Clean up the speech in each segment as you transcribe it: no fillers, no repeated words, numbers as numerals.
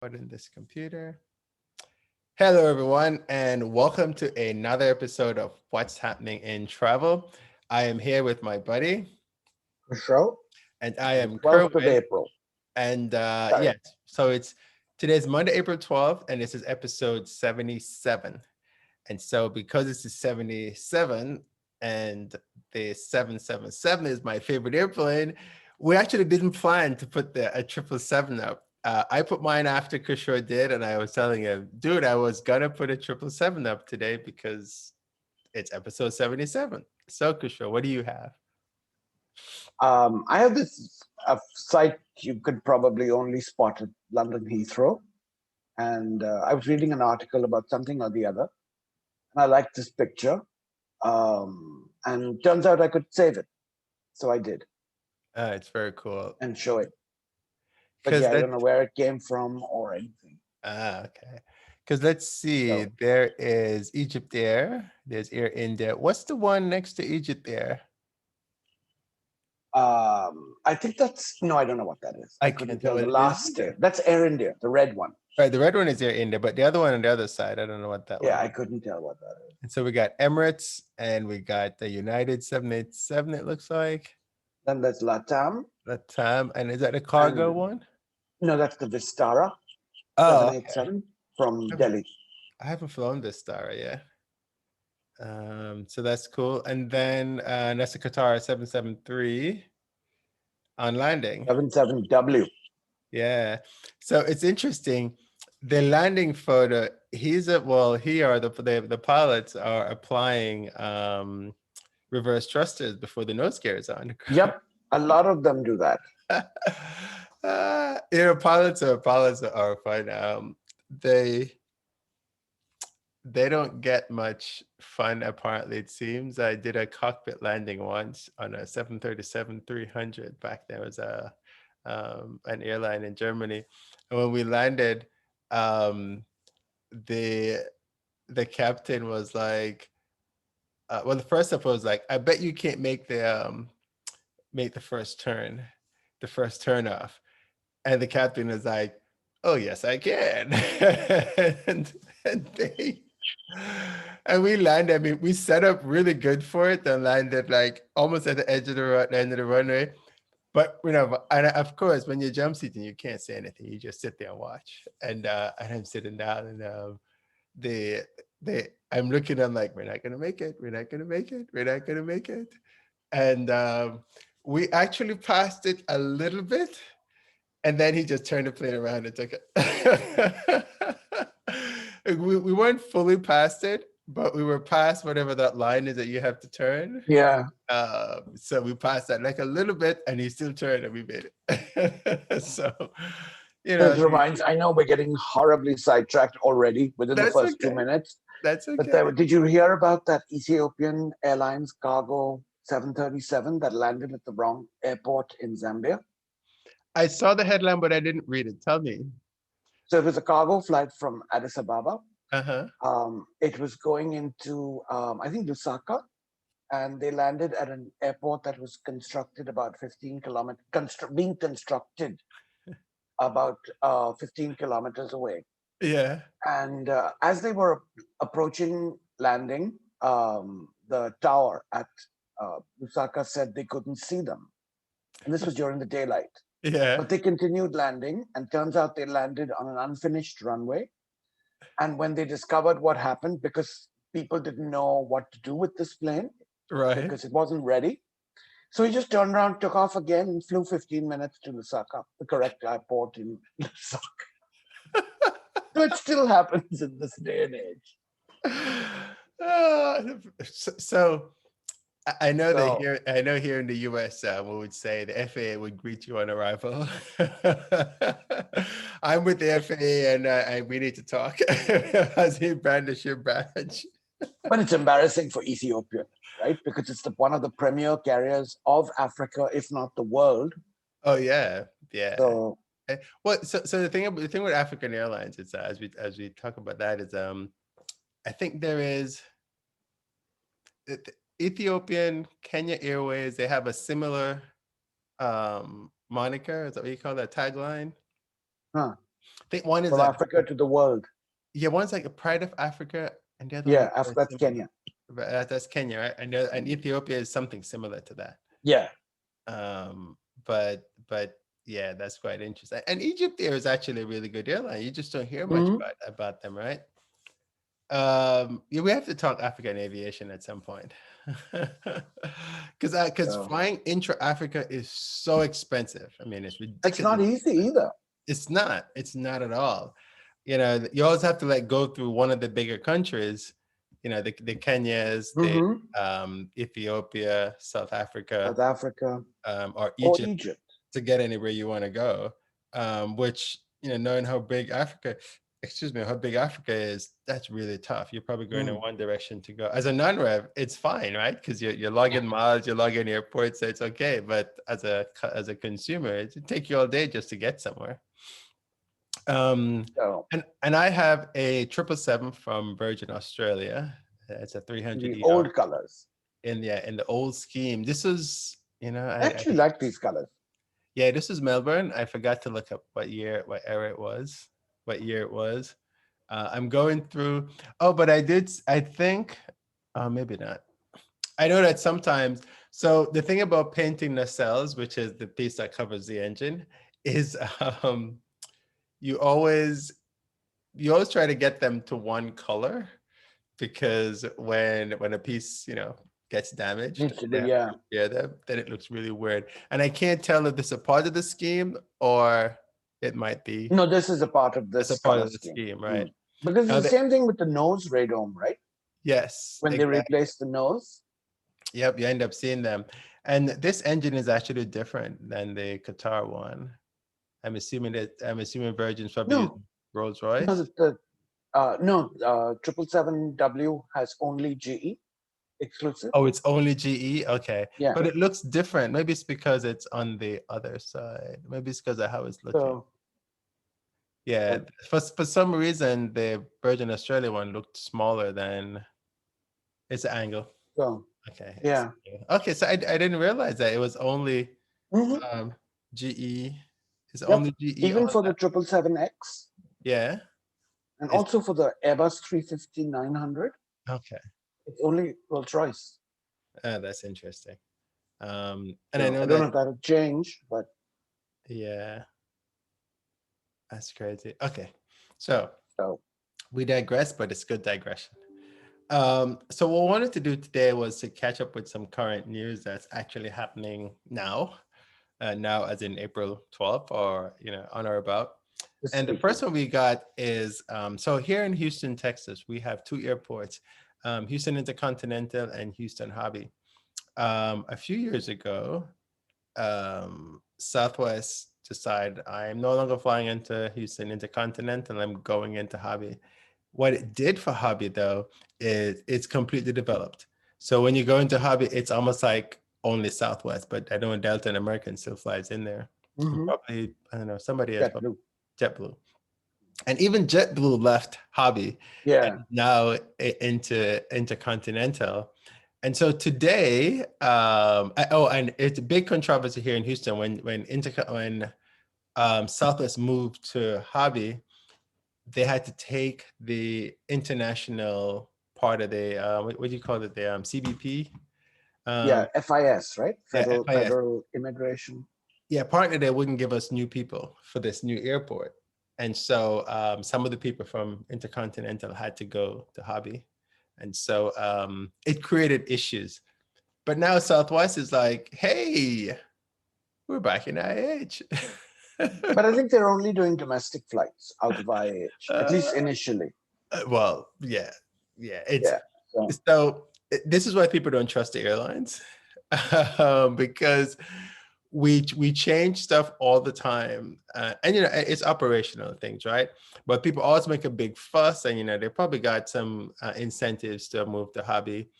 Put in this computer. Hello, everyone, and welcome to another episode of What's Happening in Travel. I am here with my buddy, Show and I am 12th of Kerwin. April. And Sorry. yes, so today's Monday, April 12th, and this is episode 77. And so because this is 77 and the 777 is my favorite airplane, we actually didn't plan to put a 777 up. I put mine after Kishore did, and I was telling him, dude, I was gonna put a 777 up today because it's episode 77. So Kishore, what do you have? I have this site you could probably only spot at London Heathrow. And I was reading an article about something or the other. And I liked this picture. And turns out I could save it. So I did It's very cool. and show it. But yeah, I don't know where it came from or anything. Okay. Because let's see, So- there is Egypt Air. There's Air India. What's the one next to Egypt Air? I think I don't know what that is. I couldn't can't tell tell the what it last is day. either. That's Air India, the red one. Right, the red one is Air India, but the other one on the other side, I don't know what that Yeah, one I is. couldn't tell what that is. And so we got Emirates and we got the United 787, it looks like. Then there's LATAM. And is that the cargo And- one? No, that's the Vistara Oh, okay. 787 from Delhi. I haven't flown this star yet. So that's cool. And then that's the Qatar 773 on landing. 77W. Yeah. So it's interesting. The landing photo, the pilots are applying reverse thrusters before the nose gear is on. Yep, a lot of them do that. Pilots are fun. They don't get much fun, apparently, it seems. I did a cockpit landing once on a 737-300 back there. Was an airline in Germany. And when we landed, the captain was like, the first step was like, I bet you can't make the first turn off. And the captain was like, oh yes, I can. and we landed. I mean, we set up really good for it and landed like almost at the edge of the end of the runway. But and of course, when you're jump seating, you can't say anything. You just sit there and watch. And I'm sitting down, and I'm looking. I'm like, we're not gonna make it. We're not gonna make it. We're not gonna make it. And we actually passed it a little bit, and then he just turned the plane around and took it. we weren't fully past it, but we were past whatever that line is that you have to turn. Yeah. So we passed that like a little bit, and he still turned, and we made it. So, This reminds, I know we're getting horribly sidetracked already within the first 2 minutes. That's okay. But did you hear about that Ethiopian Airlines cargo 737 that landed at the wrong airport in Zambia? I saw the headline, but I didn't read it. Tell me. So it was a cargo flight from Addis Ababa. Uh-huh. It was going into, I think, Lusaka, and they landed at an airport that was constructed about 15 kilometers, being constructed about 15 kilometers away. Yeah. And as they were approaching landing, the tower at Lusaka said they couldn't see them. And this was during the daylight. Yeah. But they continued landing, and turns out they landed on an unfinished runway. And when they discovered what happened, because people didn't know what to do with this plane, Right. because it wasn't ready, so he just turned around, took off again, and flew 15 minutes to Lusaka, the correct airport in Lusaka. So it still happens in this day and age. So I know that here. I know here in the U.S., we would say the FAA would greet you on arrival. I'm with the FAA, and we need to talk as he brandish your badge. But it's embarrassing for Ethiopia, right? Because it's one of the premier carriers of Africa, if not the world. Oh yeah, yeah. So well, so the thing with African Airlines is as we talk about that is I think there is Ethiopian, Kenya Airways. They have a similar moniker. Is that what you call that tagline? Huh. think one is from like Africa to the world. one's like a Pride of Africa, and the other Yeah, one that's Kenya. That's Kenya, right? And Ethiopia is something similar to that. Yeah. But yeah, that's quite interesting. And Egypt Air is actually a really good airline. You just don't hear much Mhm. about them, right? Yeah, we have to talk African aviation at some point, because flying intra-Africa is so expensive. I mean, it's It's not ridiculous. easy either. It's not at all. You know, you always have to like go through one of the bigger countries, you know, the Kenyas, the Ethiopia, South Africa, South Africa or or Egypt Egypt. to get anywhere you want to go. Which, you know, knowing how big Africa is, that's really tough. You're probably going in one direction to go. As a non-rev, it's fine, right? Because you're logging miles, you're logging airports, so it's okay. But as a consumer, it'd take you all day just to get somewhere. So And I have a 777 from Virgin Australia. It's a 300 the old colors. in the old scheme. This is, you know, I actually like these colors. yeah, this is Melbourne. I forgot to look up what year it was. I'm going through. Oh, but I think, maybe not. I know that sometimes. So the thing about painting nacelles, which is the piece that covers the engine, is you always try to get them to one color, because when a piece, you know, gets damaged, Yeah. then it looks really weird. And I can't tell if this is a part of the scheme or it might be. No, this is a part of this color scheme, right? Because it's the same thing with the nose radome, right? Yes. When they replace the nose. Yep, you end up seeing them. And this engine is actually different than the Qatar one. I'm assuming Virgin's probably using Rolls Royce. No, 777W has only GE exclusive. Oh, it's only GE? Okay. Yeah. But it looks different. Maybe it's because it's on the other side. Maybe it's because of how it's looking. So, yeah. For some reason, the Virgin Australia one looked smaller than it's an angle. So, okay. Yeah. Okay. So I didn't realize that it was only GE. It's only GE. Even for the 777X. Yeah. And also for the Airbus 350-900. Okay. It's only Rolls-Royce. That's interesting. And so, I know I don't know if that'll change, but yeah. That's crazy. Okay. So we digress, but it's good digression. So what I wanted to do today was to catch up with some current news that's actually happening now. Now as in April 12th, or, you know, on or about. And the first one we got is, so here in Houston, Texas, we have two airports, Houston Intercontinental and Houston Hobby. A few years ago, Southwest decided, I'm no longer flying into Houston Intercontinental, I'm going into Hobby. What it did for Hobby, though, is it's completely developed. So when you go into Hobby, it's almost like only Southwest, but I know Delta and American still flies in there. Probably, I don't know, somebody else. JetBlue. And even JetBlue left Hobby. Yeah. Now into Intercontinental. And so today, and it's a big controversy here in Houston when Southwest moved to Hobby, they had to take the international part of the what do you call it, the CBP? FIS, right? FIS. Federal Immigration. Yeah, partly they wouldn't give us new people for this new airport. And so some of the people from Intercontinental had to go to Hobby. And so it created issues. But now Southwest is like, hey, we're back in IH. But I think they're only doing domestic flights out of IH, at least initially. Well, yeah. So this is why people don't trust the airlines, because we change stuff all the time, and you know, it's operational things, right? But people always make a big fuss, and you know, they probably got some incentives to move to Hobby,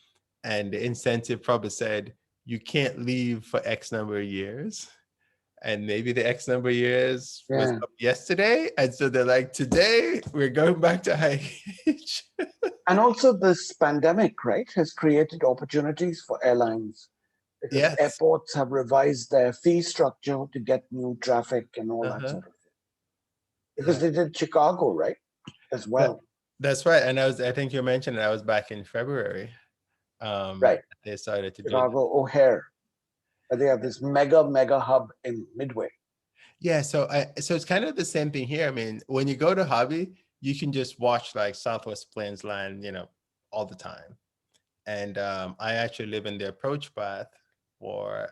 and the incentive probably said you can't leave for X number of years. And maybe the X number of years was up yesterday. And so they're like, today we're going back to IH. And also this pandemic, right, has created opportunities for airlines. Because airports have revised their fee structure to get new traffic and all that sort of thing. because they did Chicago, right? As well. That's right. And I think you mentioned I was back in February. Right. They started to do that. Chicago O'Hare. They have this mega hub in Midway. Yeah, so it's kind of the same thing here. I mean, when you go to Hobby, you can just watch like Southwest Plains land, all the time. And I actually live in the approach path, or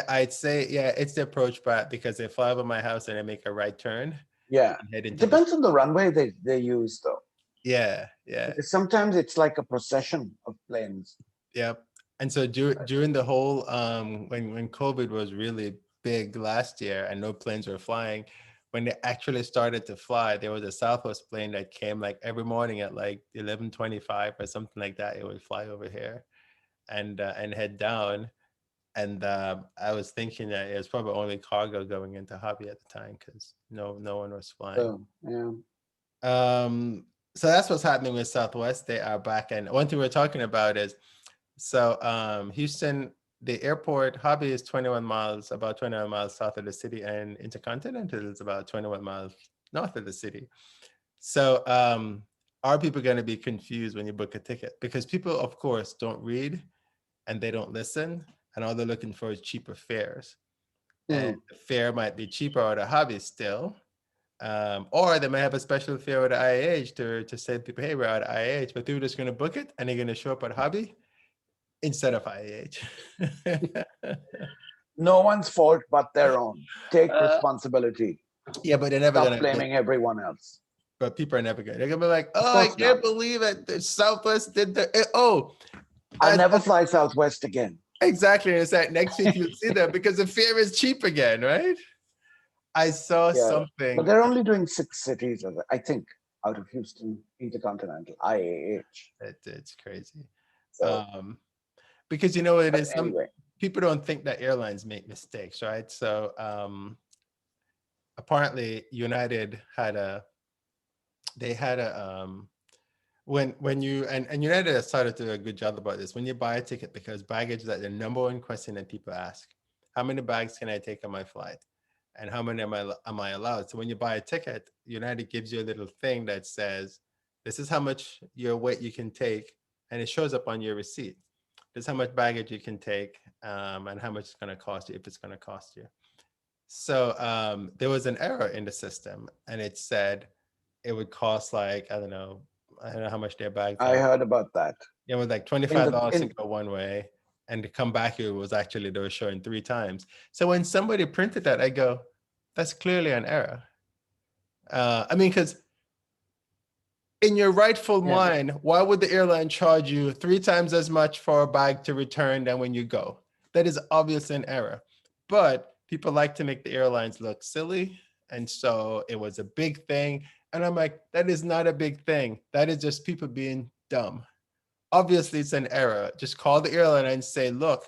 I'd say, yeah, it's the approach path because they fly over my house and I make a right turn. Yeah, it depends on the runway they use, though. Yeah. Because sometimes it's like a procession of planes. Yep. And so during the whole when COVID was really big last year and no planes were flying, when they actually started to fly, there was a Southwest plane that came like every morning at like 11:25 or something like that. It would fly over here and head down. And I was thinking that it was probably only cargo going into Hobby at the time because no one was flying. So, yeah. So that's what's happening with Southwest. They are back. And one thing we're talking about is, so Houston, the airport, Hobby is 21 miles, about 21 miles south of the city, and Intercontinental is about 21 miles north of the city. So are people going to be confused when you book a ticket? Because people, of course, don't read and they don't listen, and all they're looking for is cheaper fares. And the fare might be cheaper out of Hobby still. Or they might have a special fare at IAH to say to people, hey, we're out of IAH, but they're just going to book it and they're going to show up at Hobby instead of IAH. No one's fault but their own. Take responsibility. Yeah, but they're never Stop going to blaming everyone else. But people are never going to. They're going to be like, oh, I can't believe it. The Southwest did I'll never fly Southwest again. Exactly. And it's like next week you'll see that because the fare is cheap again, right? I saw something. But they're only doing 6 cities, I think, out of Houston, Intercontinental, IAH. It's crazy. So, because you know what it is? Anyway. People don't think that airlines make mistakes, right? So apparently United had when you and United has started to do a good job about this. When you buy a ticket, because baggage is like the number one question that people ask: how many bags can I take on my flight? And how many am I allowed? So when you buy a ticket, United gives you a little thing that says, this is how much your weight you can take, and it shows up on your receipt. This is how much baggage you can take, and how much it's going to cost you, if it's going to cost you. So there was an error in the system, and it said it would cost like, I don't know how much their bags are. I heard about that. It was like $25 to go one way, and to come back, it was actually, they were showing 3 times. So when somebody printed that, I go, that's clearly an error. I mean, because in your rightful mind, why would the airline charge you 3 times as much for a bag to return than when you go? That is obviously an error. But people like to make the airlines look silly. And so it was a big thing. And I'm like, that is not a big thing. That is just people being dumb. Obviously, it's an error. Just call the airline and say, look,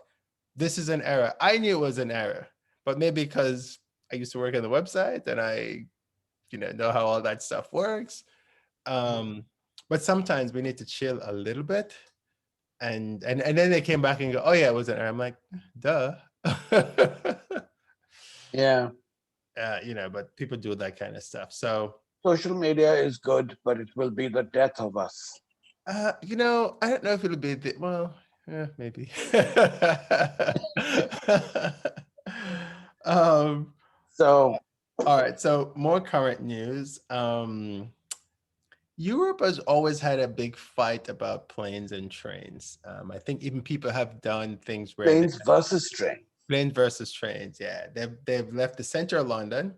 this is an error. I knew it was an error, but maybe because I used to work on the website and I know how all that stuff works. But sometimes we need to chill a little bit. And then they came back and go, oh, yeah, it was an error. I'm like, duh. Yeah. But people do that kind of stuff. So social media is good, but it will be the death of us. I don't know if it'll be maybe. So, all right. So more current news. Europe has always had a big fight about planes and trains. I think even people have done things where planes versus trains. Planes versus trains. Yeah, they've left the center of London,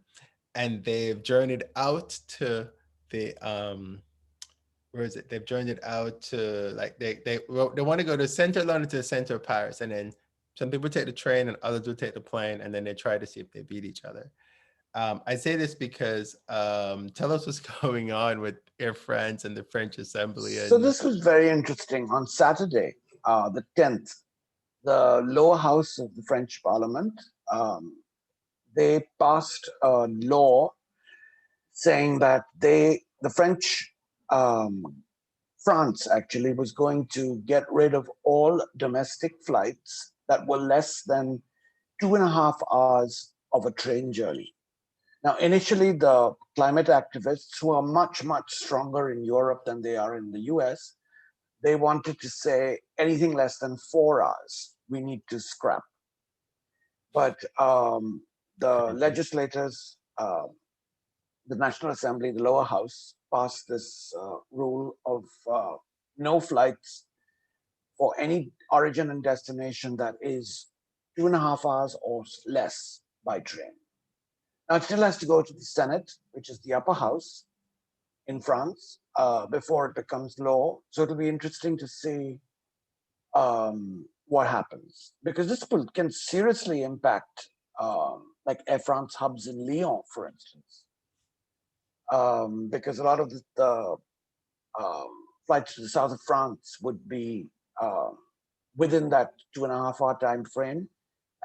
and they've journeyed out to the where is it? They've journeyed out to like they want to go to center of London to the center of Paris, and then some people take the train and others will take the plane, and then they try to see if they beat each other. I say this because tell us what's going on with Air France and the French Assembly. So this was very interesting. On Saturday, the 10th, the lower house of the French Parliament, they passed a law saying that the French, France actually was going to get rid of all domestic flights that were less than 2.5 hours of a train journey. Now, initially, the climate activists, who are much, much stronger in Europe than they are in the US, they wanted to say anything less than 4 hours, we need to scrap. But the legislators, the National Assembly, the lower house, passed this rule of no flights for any origin and destination that is 2.5 hours or less by train. Now, it still has to go to the Senate, which is the upper house in France, before it becomes law. So it'll be interesting to see what happens, because this can seriously impact like Air France hubs in Lyon, for instance, because a lot of the flights to the south of France would be within that 2.5 hour time frame,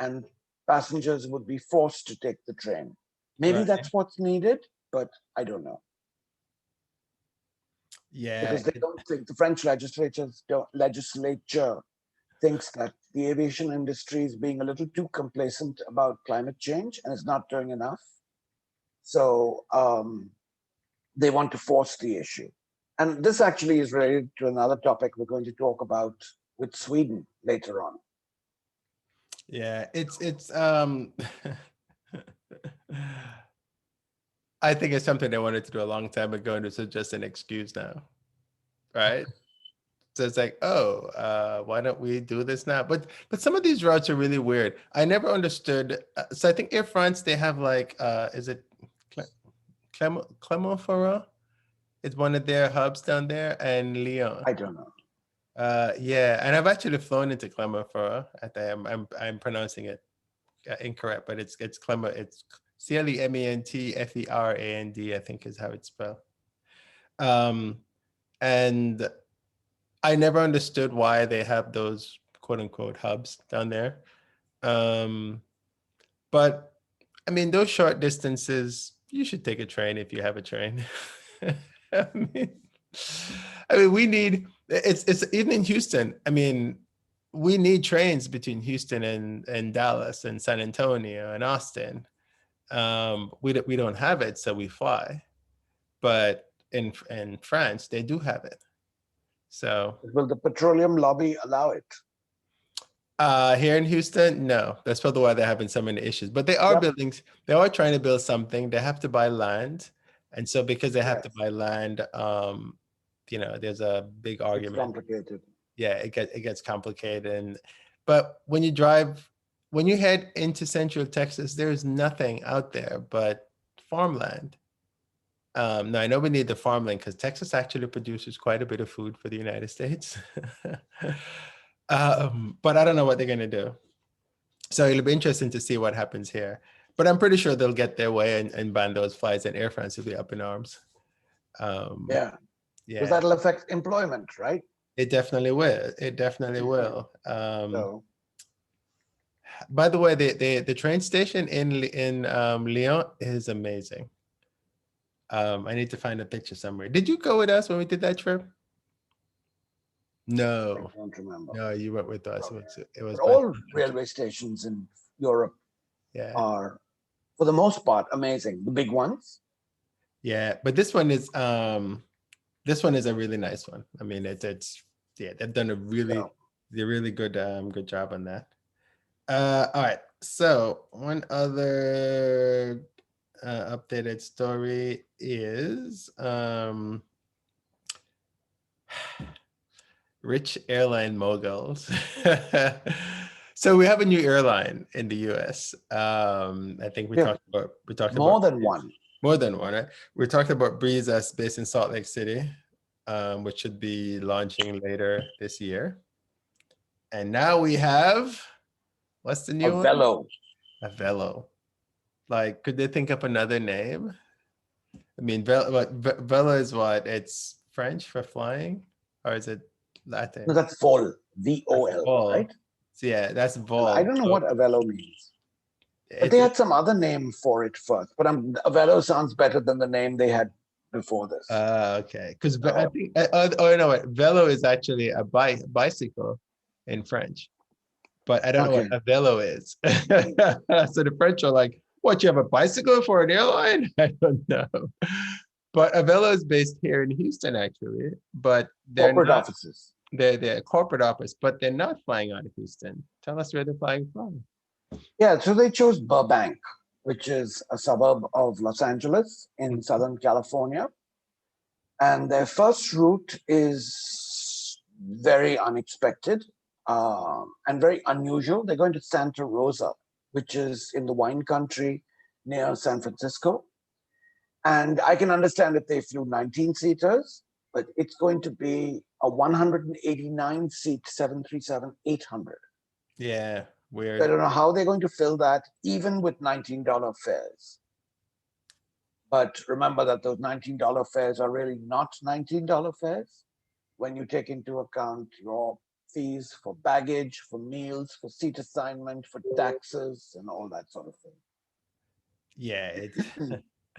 and passengers would be forced to take the train. Maybe Right. that's what's needed, but I don't know. Yeah, Because they don't think, the French legislature thinks that the aviation industry is being a little too complacent about climate change and is not doing enough. So they want to force the issue. And this actually is related to another topic we're going to talk about with Sweden later on. yeah, it's I think it's something they wanted to do a long time ago, and it's just an excuse now, right? So it's like, oh, why don't we do this now? But some of these routes are really weird. I never understood. So I think Air France, they have like, is it Clermont-Ferrand? It's one of their hubs down there, and Lyon. I don't know. Yeah, and I've actually flown into Clermont-Ferrand. I think I'm pronouncing it incorrect, but it's Clermont. It's Clementferrand, I think is how it's spelled. And I never understood why they have those quote unquote hubs down there. But I mean, those short distances, you should take a train if you have a train. I mean, we need, it's even in Houston. I mean, we need trains between Houston and Dallas and San Antonio and Austin. We don't have it, so we fly. But in France, they do have it. So will the petroleum lobby allow it? Here in Houston, no. That's probably why they're having so many issues. But they are building, they are trying to build something. They have to buy land. And so because they have to buy land, you know, there's a big argument. It's complicated. Yeah, it gets complicated. But when you head into Central Texas, there's nothing out there but farmland. Now I know we need the farmland because Texas actually produces quite a bit of food for the United States. But I don't know what they're gonna do. So it'll be interesting to see what happens here. But I'm pretty sure they'll get their way and ban those flights, and Air France will be up in arms. Yeah, because that'll affect employment, right? It definitely will. It definitely will. So. By the way, the train station in Lyon is amazing. I need to find a picture somewhere. Did you go with us when we did that trip? No. I don't remember. No, you went with us. It was all railway stations in Europe are, for the most part, amazing. The big ones. Yeah, but this one is a really nice one. I mean, it's they've done a really good good job on that. All right. So one other updated story is rich airline moguls. So we have a new airline in the US. I think we talked about more than one. More than one, right? We talked about Breeze that's based in Salt Lake City, which should be launching later this year. And now we have, what's the new one? Avelo. Like, could they think up another name? I mean, Velo is what? It's French for flying, or is it Latin? No, that's vol. VOL, right? So yeah, that's vol. I don't know what Avelo means. But they had some other name for it first. But Avelo sounds better than the name they had before this. Okay, because I think no, Velo is actually a bicycle in French, but I don't know what a Velo is. So the French are like, What, you have a bicycle for an airline? I don't know. But Avelo is based here in Houston, actually, but they're Corporate not, offices. they're a corporate office, but they're not flying out of Houston. Tell us where they're flying from. Yeah, so they chose Burbank, which is a suburb of Los Angeles in Southern California. And their first route is very unexpected and very unusual. They're going to Santa Rosa, which is in the wine country near San Francisco. And I can understand if they flew 19-seaters, but it's going to be a 189-seat 737-800. Yeah, I weird. don't know how they're going to fill that, even with $19 fares. But remember that those $19 fares are really not $19 fares when you take into account your fees for baggage, for meals, for seat assignment, for taxes, and all that sort of thing. Yeah, it's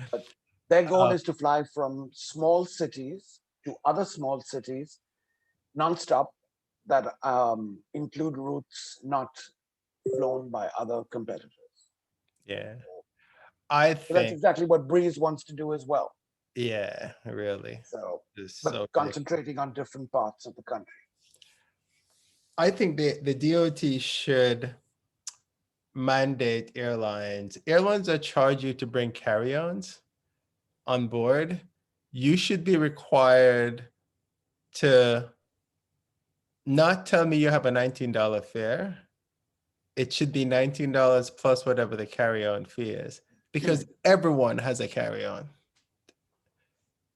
But their goal is to fly from small cities to other small cities nonstop that include routes not flown by other competitors. yeah. I So that's think, exactly what Breeze wants to do as well. yeah, really. So, It's but so ridiculous. concentrating on different parts of the country. I think the DOT should mandate airlines. Airlines that charge you to bring carry-ons on board, you should be required to not tell me you have a $19 fare. It should be $19 plus whatever the carry-on fee is, because everyone has a carry-on.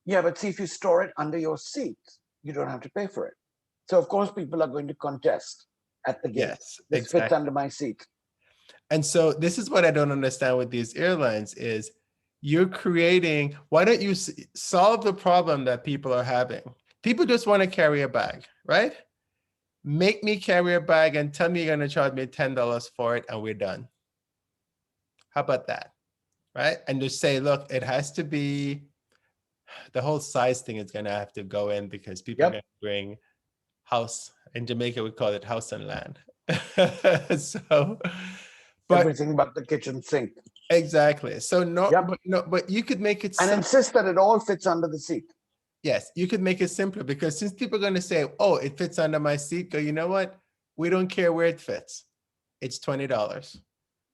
Yeah, but see, if you store it under your seat, you don't have to pay for it. So of course, people are going to contest at the gate. Yes, This exactly. fits under my seat. And so this is what I don't understand with these airlines is you're creating, why don't you solve the problem that people are having? People just want to carry a bag, right? Make me carry a bag and tell me you're going to charge me $10 for it and we're done. How about that, right? And just say, look, it has to be, the whole size thing is going to have to go in because people are going to bring house. In Jamaica, we call it house and land. So, but everything but the kitchen sink. exactly. So but you could make it and insist that it all fits under the seat. Yes, you could make it simpler because since people are going to say, oh, it fits under my seat, go, you know what? We don't care where it fits. It's $20.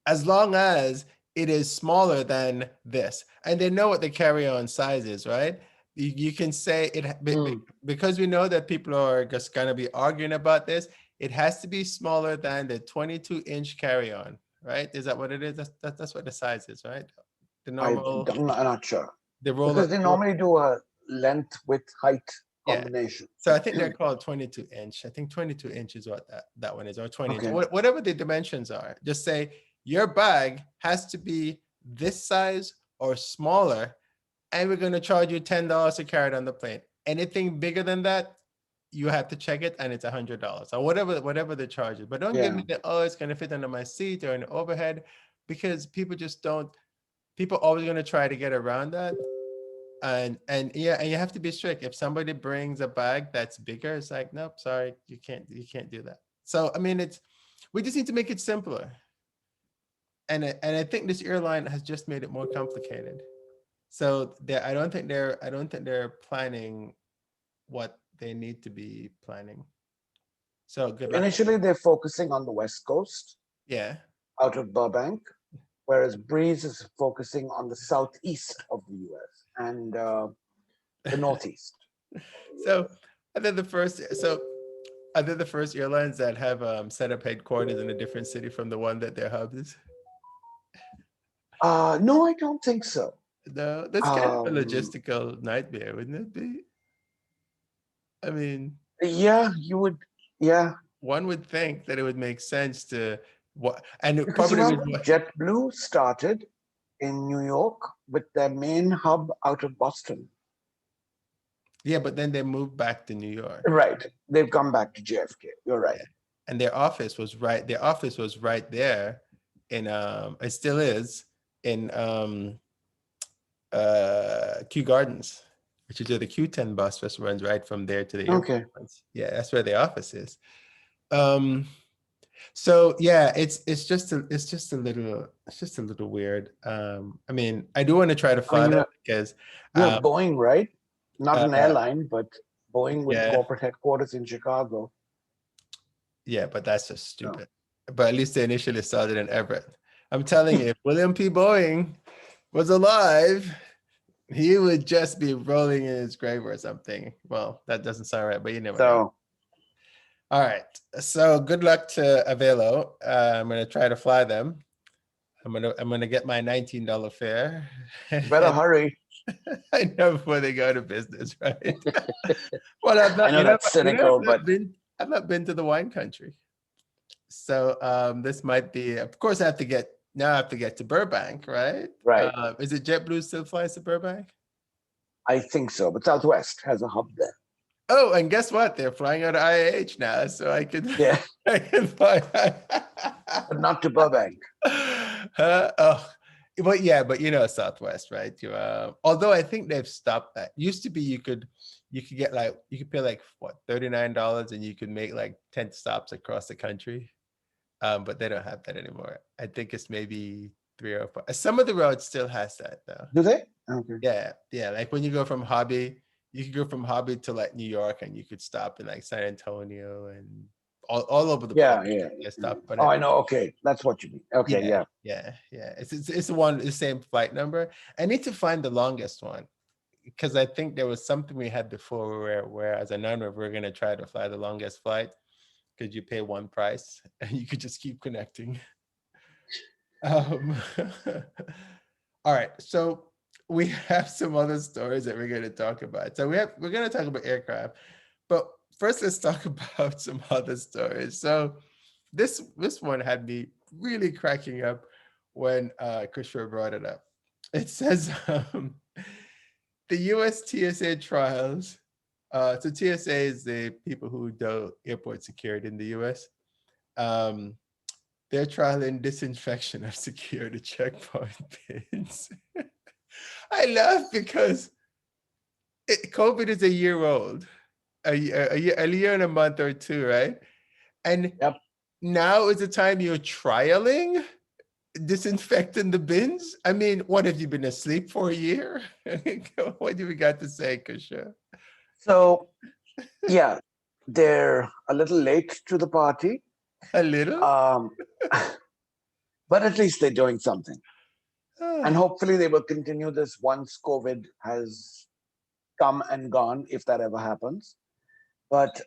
As long as it is smaller than this. And they know what the carry-on size is, right? You can say it because we know that people are just going to be arguing about this. It has to be smaller than the 22-inch carry-on, right? Is that what it is? That's what the size is, right? The normal. I'm not sure. The roller. Because they normally do a length with height combination. So I think they're called 22-inch. I think 22 inches is what that one is, or 20 inch. Whatever the dimensions are. Just say your bag has to be this size or smaller, and we're going to charge you $10 to carry it on the plane. Anything bigger than that, you have to check it, and it's $100 or whatever the charge is. But don't give me the, oh, it's going to fit under my seat or in the overhead, because people just don't. People are always going to try to get around that. And you have to be strict. If somebody brings a bag that's bigger, it's like, nope, sorry, you can't do that. So I mean, we just need to make it simpler. And I think this airline has just made it more complicated. So I don't think they're planning what they need to be planning. So good luck. Initially, they're focusing on the West Coast. Yeah. Out of Burbank, whereas Breeze is focusing on the southeast of the US and the northeast. So are they the first airlines that have set up headquarters in a different city from the one that their hub is? No, I don't think so. No, that's kind of a logistical nightmare, wouldn't it be? I mean, yeah, you would. Yeah, one would think that it would make sense to what, and because probably JetBlue started in New York with their main hub out of Boston. Yeah, but then they moved back to New York. Right, they've come back to JFK. You're right. Yeah. And their office was right. Their office was right there, in it still is in Kew Gardens, which is where the Q10 bus just runs right from there to the airport. Okay. Yeah, that's where the office is. So yeah, it's just a little weird. I mean, I do want to try to I mean, fly that because you have um Boeing, right? Not an uh airline, but Boeing with yeah, corporate headquarters in Chicago. yeah, but that's just So, stupid. But at least they initially started in Everett. I'm telling you, if William P. Boeing was alive, he would just be rolling in his grave or something. Well, that doesn't sound right, but you never know. so All right. So good luck to Avelo. I'm gonna try to fly them. I'm gonna get my $19 fare. better hurry. I know before they go to business, right? Well, I've I not, know that's cynical, but I've not been to the wine country. So this might be, of course, I have to get to Burbank, right? right. Is it JetBlue still flies to Burbank? I think so. But Southwest has a hub there. Oh, and guess what? They're flying out of IAH now, so I can Yeah, I can fly. but not to Burbank. Oh, but yeah, but you know Southwest, right? Although I think they've stopped that. Used to be you could get like you could pay like what $39 and you could make like 10 stops across the country. But they don't have that anymore. I think it's maybe 3 or 4. Some of the roads still has that though. Do they? Okay. Yeah, yeah. Like when you go from Hobby, you could go from Hobby to like New York, and you could stop in like San Antonio and all over the Yeah, place. yeah. Yeah, stop. But Oh, I know. Okay, that's what you mean. Okay, yeah, yeah. yeah. It's the same flight number. I need to find the longest one because I think there was something we had before where as a non-rev we're gonna try to fly the longest flight because you pay one price and you could just keep connecting. Um, all right, so we have some other stories that we're going to talk about. So we're going to talk about aircraft, but first let's talk about some other stories. So this one had me really cracking up when Christopher brought it up. It says the U.S. TSA trials. So TSA is the people who do airport security in the U.S. Um, they're trialing disinfection of security checkpoint pins. I laugh because COVID is a year old, a year and a month or two, right? And Yep. now is the time you're trialing disinfecting the bins. I mean, what have you been asleep for a year? What do we got to say, Kusha? So, yeah, they're a little late to the party, A little? um, but at least they're doing something. And hopefully they will continue this once COVID has come and gone, if that ever happens. But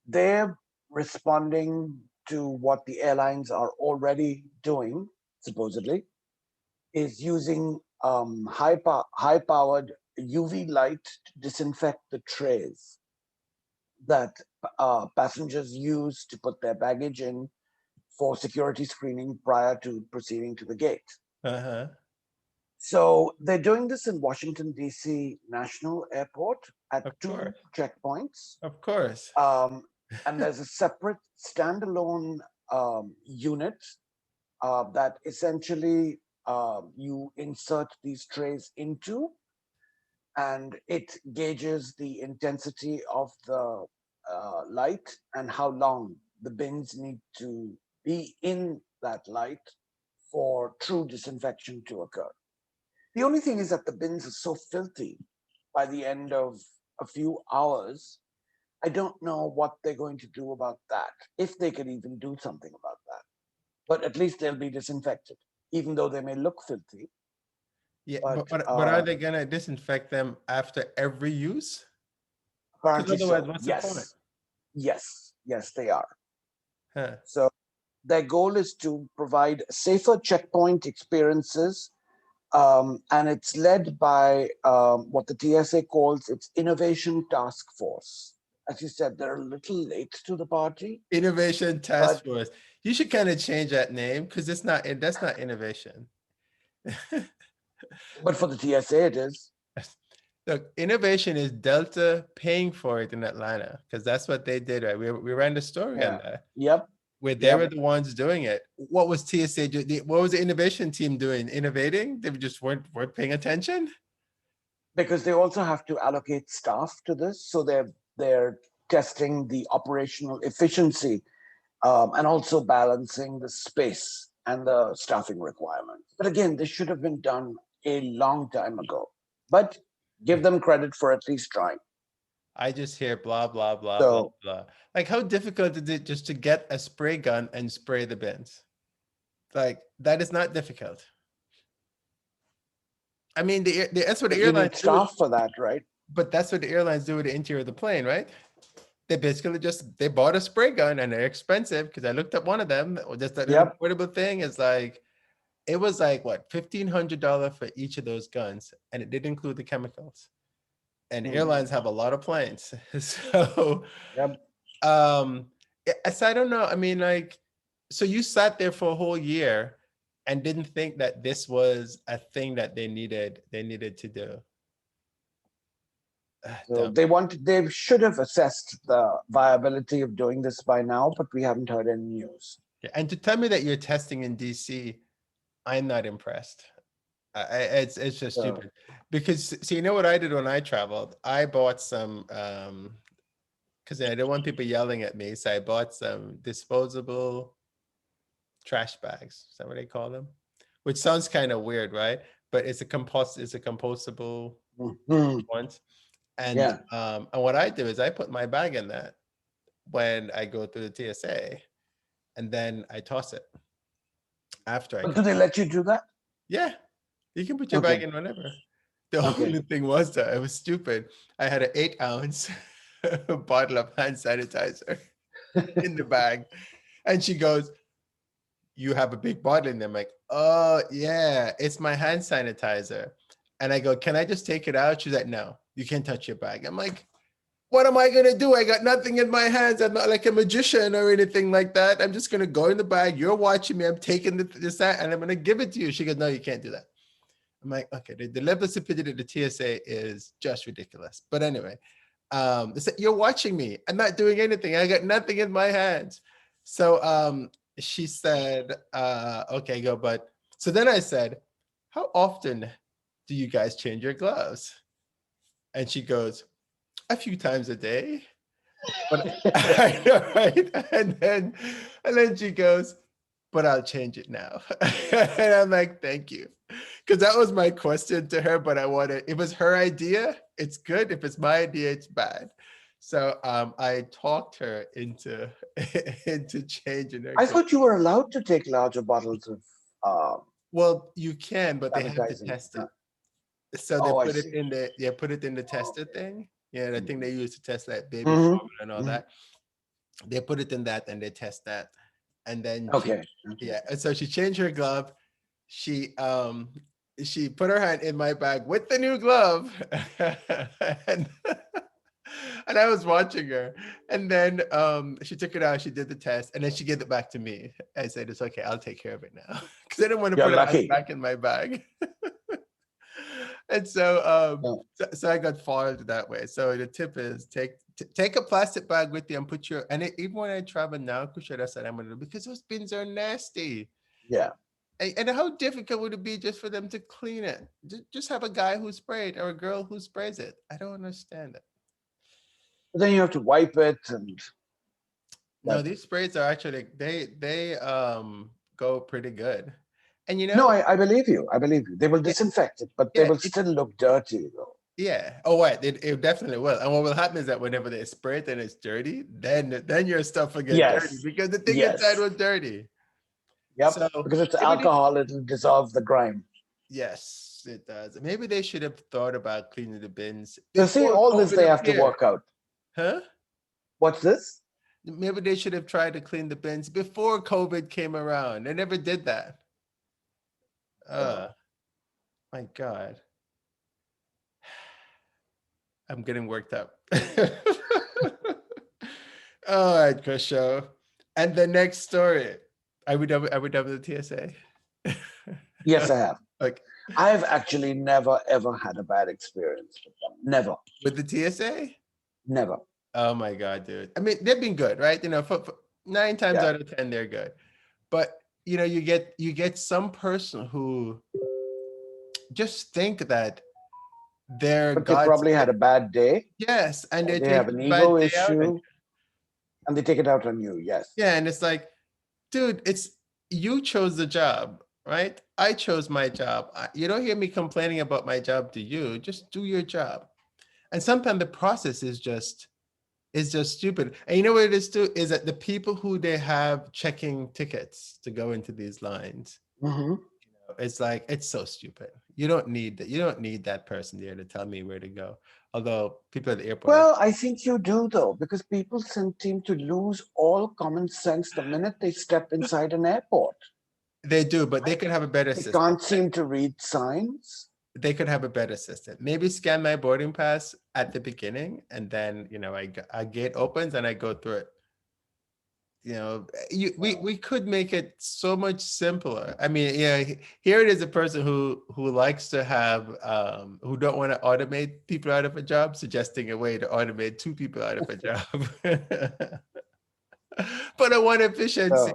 they're responding to what the airlines are already doing, supposedly, is using high-powered UV light to disinfect the trays that passengers use to put their baggage in for security screening prior to proceeding to the gate. Uh-huh. So they're doing this in Washington, D.C. National Airport at Of 2 course. checkpoints. Of course. And there's a separate standalone unit that essentially you insert these trays into, and it gauges the intensity of the light and how long the bins need to be in that light for true disinfection to occur. The only thing is that the bins are so filthy by the end of a few hours. I don't know what they're going to do about that, if they can even do something about that. But at least they'll be disinfected, even though they may look filthy. Yeah, But but are they gonna disinfect them after every use? Because apparently otherwise, so. what's the point? Yes, they are. Huh. So their goal is to provide safer checkpoint experiences, and it's led by what the TSA calls its Innovation Task Force. As you said, they're a little late to the party, Innovation Task but Force. You should kind of change that name because that's not innovation. for the TSA it is. Look, innovation is Delta paying for it in Atlanta because that's what they did, right? We ran the story on Yeah. that. Yep. Where they were the ones doing it. What was TSA doing? What was the innovation team doing? Innovating? They just weren't paying attention? Because they also have to allocate staff to this, so they're testing the operational efficiency and also balancing the space and the staffing requirements. But again, this should have been done a long time ago. But give them credit for at least trying. I just hear blah, blah, blah, blah, So, blah. Like, how difficult is it just to get a spray gun and spray the bins? Like, that is not difficult. I mean, that's what the you need airlines do. staff for that, right? But that's what the airlines do with the interior of the plane, right? They basically they bought a spray gun, and they're expensive, because I looked at one of them, just that little portable thing is like, it was like what, $1,500 for each of those guns, and it didn't include the chemicals. And airlines have a lot of planes, so so I don't know. I mean, like, so you sat there for a whole year and didn't think that this was a thing that they needed to do. So they should have assessed the viability of doing this by now, but we haven't heard any news. Yeah, and to tell me that you're testing in DC, I'm not impressed. It's just stupid. Because, see, you know what I did when I traveled? I bought some, because I didn't want people yelling at me, so I bought some disposable trash bags. Is that what they call them? Which sounds kind of weird, right? But it's a compostable ones. And and what I do is I put my bag in that when I go through the TSA, and then I toss it after. But do they let you do that? Yeah, you can put your bag in whenever. The only thing was that it was stupid. I had an 8-ounce bottle of hand sanitizer in the bag, and she goes, "You have a big bottle in there." I'm like, "Oh yeah, it's my hand sanitizer." And I go, "Can I just take it out?" She's like, "No, you can't touch your bag." I'm like, "What am I gonna do? I got nothing in my hands. I'm not like a magician or anything like that. I'm just gonna go in the bag. You're watching me. I'm taking this out, and I'm gonna give it to you." She goes, "No, you can't do that." I'm like, "Okay." The level of stupidity at the TSA is just ridiculous. But anyway, they said, "You're watching me. I'm not doing anything. I got nothing in my hands." So she said, "Okay, go." But so then I said, "How often do you guys change your gloves?" And she goes, "A few times a day." But I know, right? And then she goes, "But I'll change it now." And I'm like, "Thank you." Because that was my question to her, but it was her idea. It's good. If it's my idea, it's bad. So I talked her into changing her. I thought you were allowed to take larger bottles of well, you can, but they have to test it. So they put it in the tester thing. Yeah, the thing they use to test like baby formula and all that. They put it in that and they test that. And then and so she changed her glove. She put her hand in my bag with the new glove. and and I was watching her. And then she took it out, she did the test, and then she gave it back to me. I said, "It's okay, I'll take care of it now." Because I didn't want to put it back in my bag. And so I got foiled that way. So the tip is take a plastic bag with you and put your, and even when I travel now, Kusha, that's what I'm gonna do, because those bins are nasty. Yeah. And how difficult would it be just for them to clean it? Just have a guy who sprayed or a girl who sprays it. I don't understand it. But then you have to wipe it and. No, these sprays are actually they go pretty good. And you know, no, I believe you. I believe you. They will disinfect it, but they will still look dirty though. Yeah. Oh, right. It definitely will. And what will happen is that whenever they spray it and it's dirty, then your stuff will get dirty because the thing inside was dirty. Yep. So because it's alcohol, it'll dissolve the grime. Yes, it does. Maybe they should have thought about cleaning the bins. You see, all this they have to work out. Huh? What's this? Maybe they should have tried to clean the bins before COVID came around. They never did that. My God. I'm getting worked up. All right, Chris Show. And the next story. Are we done with the TSA? Yes, I have. Okay. I've actually never, ever had a bad experience with them. Never. With the TSA? Never. Oh my God, dude. I mean, they've been good, right? You know, for 9 times out of 10, they're good. But you know, you get some person who just think that they're. But they probably had a bad day. Yes, and they have an ego issue. And they take it out on you, yes. Yeah, and it's like, dude, it's you chose the job, right? I chose my job. You don't hear me complaining about my job to you. Just do your job. And sometimes the process is just stupid. And you know what it is too? Is that the people who they have checking tickets to go into these lines, it's like, it's so stupid. You don't need that. You don't need that person there to tell me where to go. Although people at the airport, Well, I think you do, though, because people seem to lose all common sense the minute they step inside an airport. they do, but they could have a better They system. can't seem to read signs. They could have a better system. Maybe scan my boarding pass at the beginning, and then a gate opens and I go through it. We could make it so much simpler. I mean, here it is, a person who likes to have who don't want to automate people out of a job, suggesting a way to automate 2 people out of a job. But I want efficiency,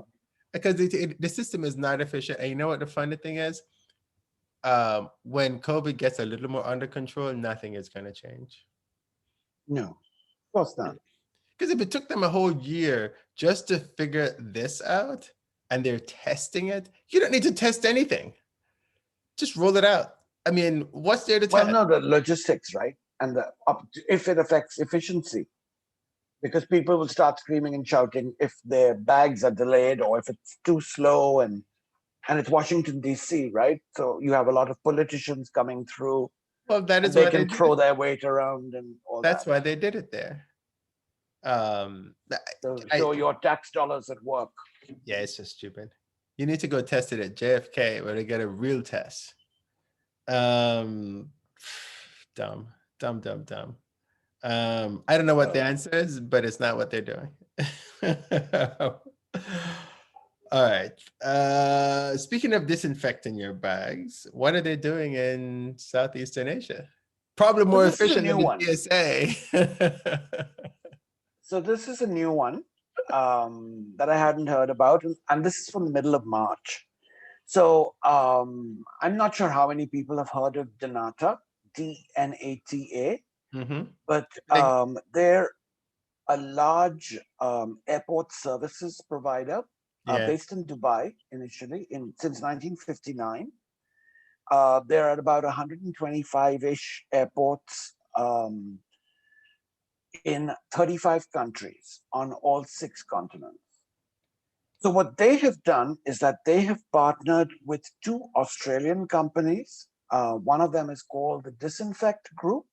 because the system is not efficient. And you know what the funny thing is? When COVID gets a little more under control, nothing is going to change. No, of course not. Because if it took them a whole year just to figure this out, and they're testing it, you don't need to test anything. Just roll it out. I mean, what's there to test? Well, no, the logistics, right? And if it affects efficiency, because people will start screaming and shouting if their bags are delayed or if it's too slow, and it's Washington, D.C., right? So you have a lot of politicians coming through. Well, that is why they can throw their weight around and all that's that. why they did it there. So show your tax dollars at work. Yeah, it's just stupid. You need to go test it at JFK where they get a real test. Dumb. I don't know what the answer is, but it's not what they're doing. All right. Speaking of disinfecting your bags, what are they doing in Southeastern Asia? Probably more efficient than the TSA. So this is a new one that I hadn't heard about, and this is from the middle of March. So I'm not sure how many people have heard of Dnata, D-N-A-T-A, but they're a large airport services provider based in Dubai initially since 1959. They're at about 125-ish airports in 35 countries on all 6 continents. So what they have done is that they have partnered with 2 Australian companies. One of them is called the Disinfect Group,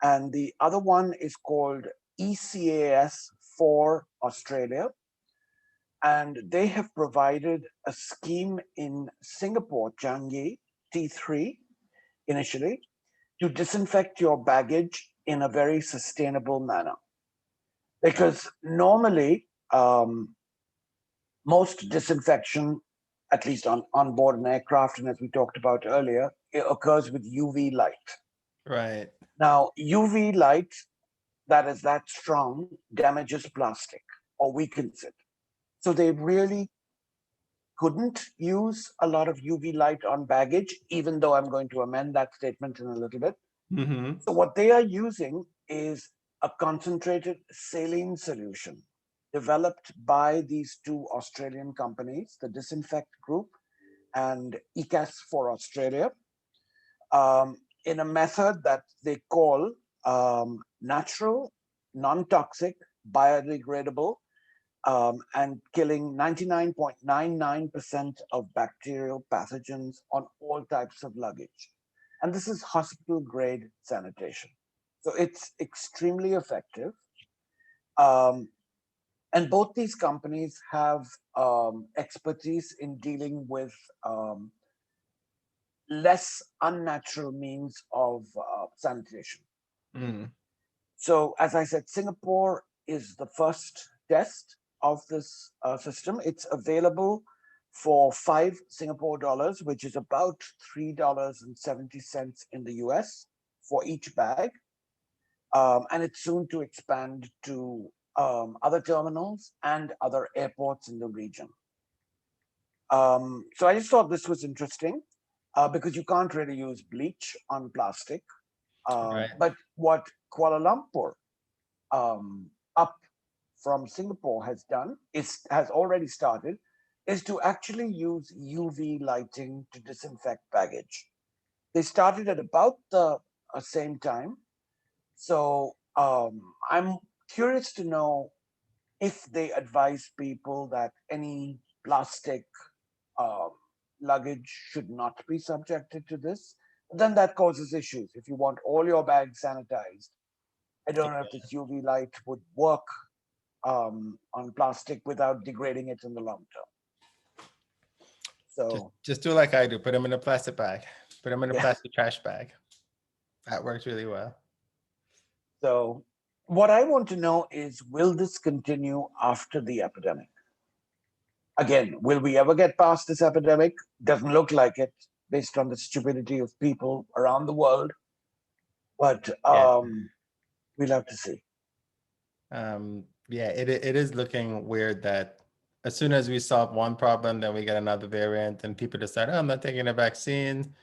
and the other one is called ECAS for Australia. And they have provided a scheme in Singapore, Changi, T3, initially, to disinfect your baggage in a very sustainable manner. Because normally, most disinfection, at least on board an aircraft, and as we talked about earlier, it occurs with UV light. Right. Now, UV light that is that strong damages plastic or weakens it. So they really couldn't use a lot of UV light on baggage, even though I'm going to amend that statement in a little bit. So what they are using is a concentrated saline solution developed by these 2 Australian companies, the Disinfect Group and ECAS for Australia, in a method that they call natural, non-toxic, biodegradable, and killing 99.99% of bacterial pathogens on all types of luggage. And this is hospital-grade sanitation. So it's extremely effective. And both these companies have expertise in dealing with less unnatural means of sanitation. So as I said, Singapore is the first test of this system. It's available for 5 Singapore dollars, which is about $3.70 in the US for each bag. And it's soon to expand to other terminals and other airports in the region. So I just thought this was interesting because you can't really use bleach on plastic. But what Kuala Lumpur, up from Singapore has already started is to actually use UV lighting to disinfect baggage. They started at about the same time. So I'm curious to know if they advise people that any plastic um, luggage should not be subjected to this. Then that causes issues. If you want all your bags sanitized, I don't know if this UV light would work on plastic without degrading it in the long term. So just do like I do. Put them in a plastic bag. Put them in a yeah. plastic trash bag. That works really well. So what I want to know is, will this continue after the epidemic? Again, will we ever get past this epidemic? Doesn't look like it based on the stupidity of people around the world. But Yeah. we'll have to see. Yeah, it is looking weird that as soon as we solve one problem, then we get another variant and people decide, oh, I'm not taking a vaccine,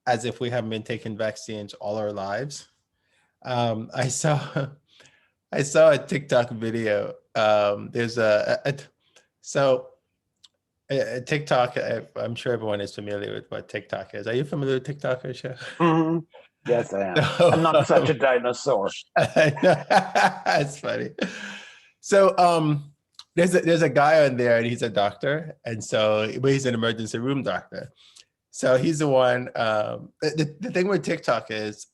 as if we haven't been taking vaccines all our lives. I saw a TikTok video. There's a TikTok. I'm sure everyone is familiar with what TikTok is. Are you familiar with TikTok, Aisha? Mm-hmm. Yes, I am. I'm not such a dinosaur. That's funny. So there's a guy on there and he's a doctor, and so but he's an emergency room doctor. So he's the one. The thing with TikTok is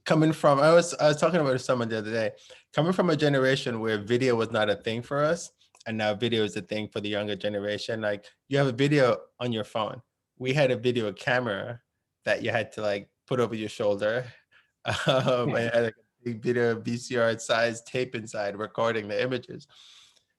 coming from. I was talking about someone the other day, coming from a generation where video was not a thing for us, and now video is a thing for the younger generation. Like you have a video on your phone. We had a video camera that you had to like put over your shoulder. And it had like a big video VCR size tape inside recording the images.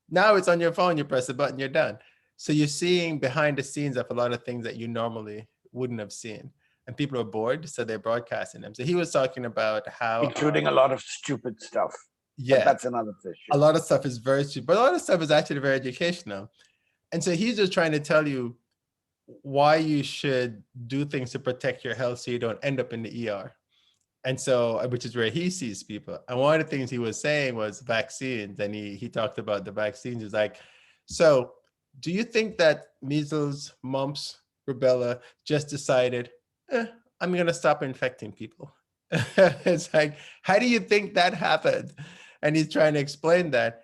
Now it's on your phone, you press a button, you're done. So you're seeing behind the scenes of a lot of things that you normally wouldn't have seen. And people are bored, so they're broadcasting them. So he was talking about how including a lot of stupid stuff. yeah, but that's another issue. A lot of stuff is very stupid, but a lot of stuff is actually very educational. And so he's just trying to tell you why you should do things to protect your health so you don't end up in the ER. And so, which is where he sees people. And one of the things he was saying was vaccines. And he talked about the vaccines. He's like, so do you think that measles, mumps, rubella just decided, I'm going to stop infecting people? It's like, how do you think that happened? And he's trying to explain that,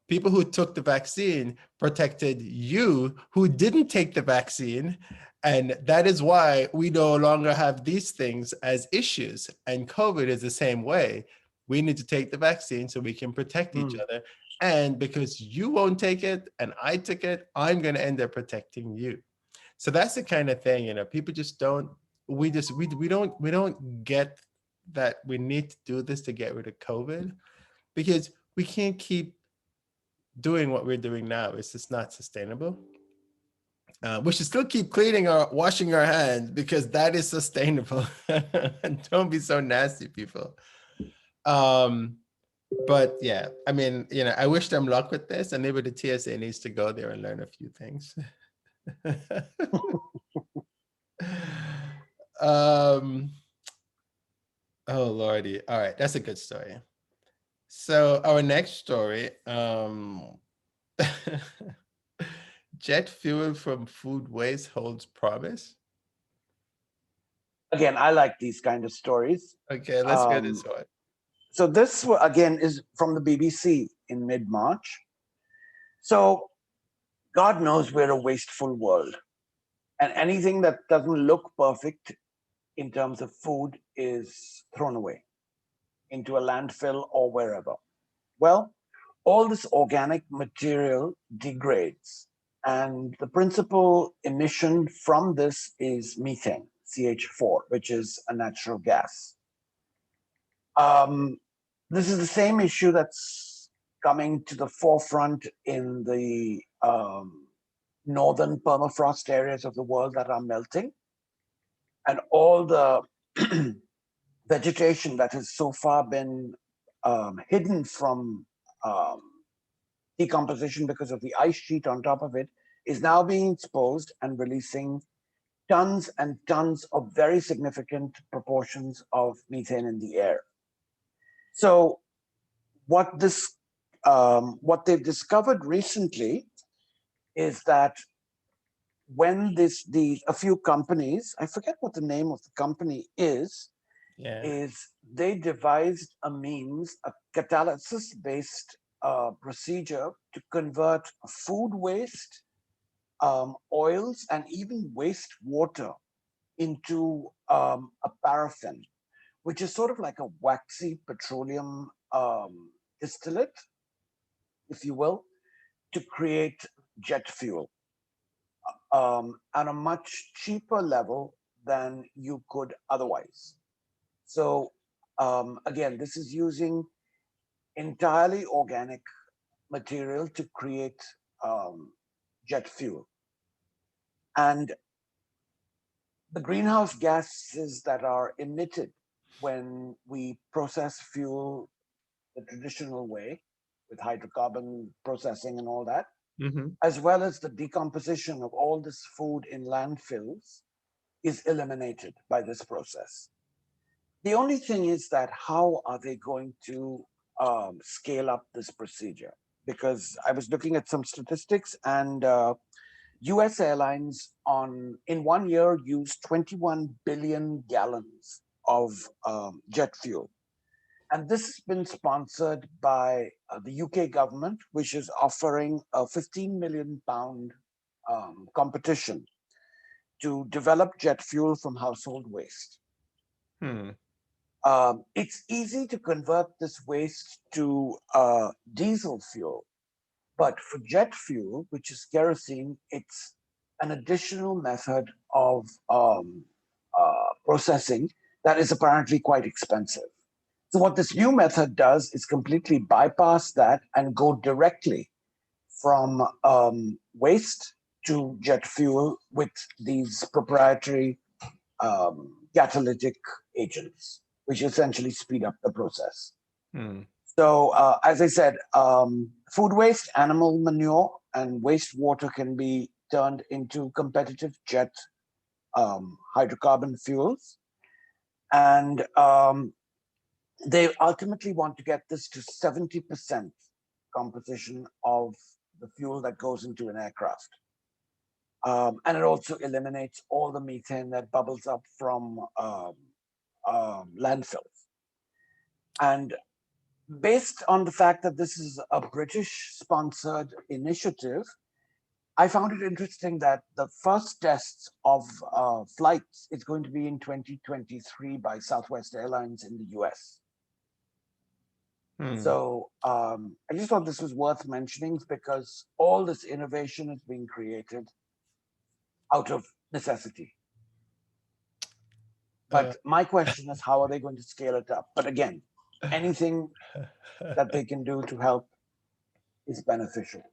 people who took the vaccine protected you who didn't take the vaccine. And that is why we no longer have these things as issues. And COVID is the same way. We need to take the vaccine so we can protect each other. And because you won't take it and I took it, I'm going to end up protecting you. So that's the kind of thing, people just don't, we don't get that we need to do this to get rid of COVID, because we can't keep doing what we're doing now. It's just not sustainable. We should still keep washing our hands, because that is sustainable. Don't be so nasty, people. But yeah, I mean, I wish them luck with this, and maybe the TSA needs to go there and learn a few things. Oh Lordy. All right, that's a good story. So our next story, jet fuel from food waste holds promise. Again, I like these kind of stories. Okay, let's get this one. So this, again, is from the BBC in mid-March. So God knows we're a wasteful world. And anything that doesn't look perfect in terms of food is thrown away into a landfill or wherever. Well, all this organic material degrades. And the principal emission from this is methane, CH4, which is a natural gas. This is the same issue that's coming to the forefront in the northern permafrost areas of the world that are melting. And all the vegetation that has so far been hidden from decomposition because of the ice sheet on top of it is now being exposed and releasing tons and tons of very significant proportions of methane in the air. So what they've discovered recently is that when a few companies, I forget what the name of the company is they devised a means, a catalysis-based procedure to convert food waste, oils, and even wastewater into a paraffin, which is sort of like a waxy petroleum distillate, if you will, to create jet fuel at a much cheaper level than you could otherwise. So again, this is using entirely organic material to create jet fuel. And the greenhouse gases that are emitted when we process fuel the traditional way with hydrocarbon processing and all that, as well as the decomposition of all this food in landfills, is eliminated by this process. The only thing is that how are they going to scale up this procedure? Because I was looking at some statistics, and US Airlines in 1 year used 21 billion gallons of jet fuel. And this has been sponsored by the UK government, which is offering a 15 million pound competition to develop jet fuel from household waste. It's easy to convert this waste to diesel fuel, but for jet fuel, which is kerosene, it's an additional method of processing that is apparently quite expensive. So what this new method does is completely bypass that and go directly from waste to jet fuel with these proprietary catalytic agents, which essentially speed up the process. So as I said, food waste, animal manure, and wastewater can be turned into competitive jet hydrocarbon fuels. And they ultimately want to get this to 70% composition of the fuel that goes into an aircraft. And it also eliminates all the methane that bubbles up from landfills. And based on the fact that this is a British-sponsored initiative, I found it interesting that the first tests of flights is going to be in 2023 by Southwest Airlines in the US. So I just thought this was worth mentioning because all this innovation is being created out of necessity. But my question is, how are they going to scale it up? But again, anything that they can do to help is beneficial.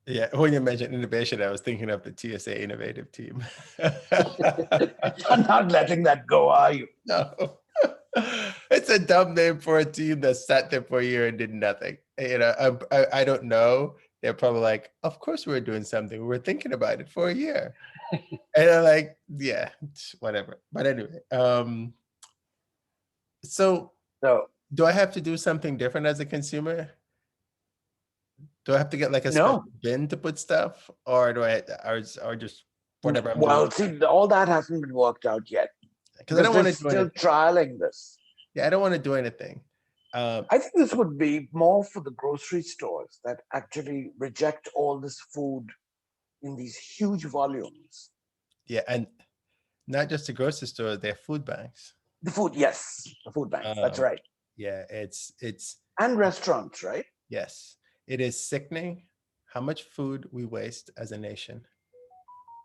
Yeah, when you mentioned innovation, I was thinking of the Tsa Innovative Team. You're not letting that go, are you? No. It's a dumb name for a team that sat there for a year and did nothing. You know, I don't know. They're probably like, of course we're doing something. We were thinking about it for a year. And I'm like, yeah, whatever. But anyway, so do I have to do something different as a consumer? Do I have to get like a special bin to put stuff, or do I, or just whatever I'm doing? Well, see, all that hasn't been worked out yet. Because I don't want to do still anything. Trialing this. Yeah, I don't want to do anything. I think this would be more for the grocery stores that actually reject all this food in these huge volumes. Yeah, and not just the grocery store, they're food banks. The food, yes, the food banks. That's right. Yeah, it's and restaurants, right? Yes, it is sickening how much food we waste as a nation.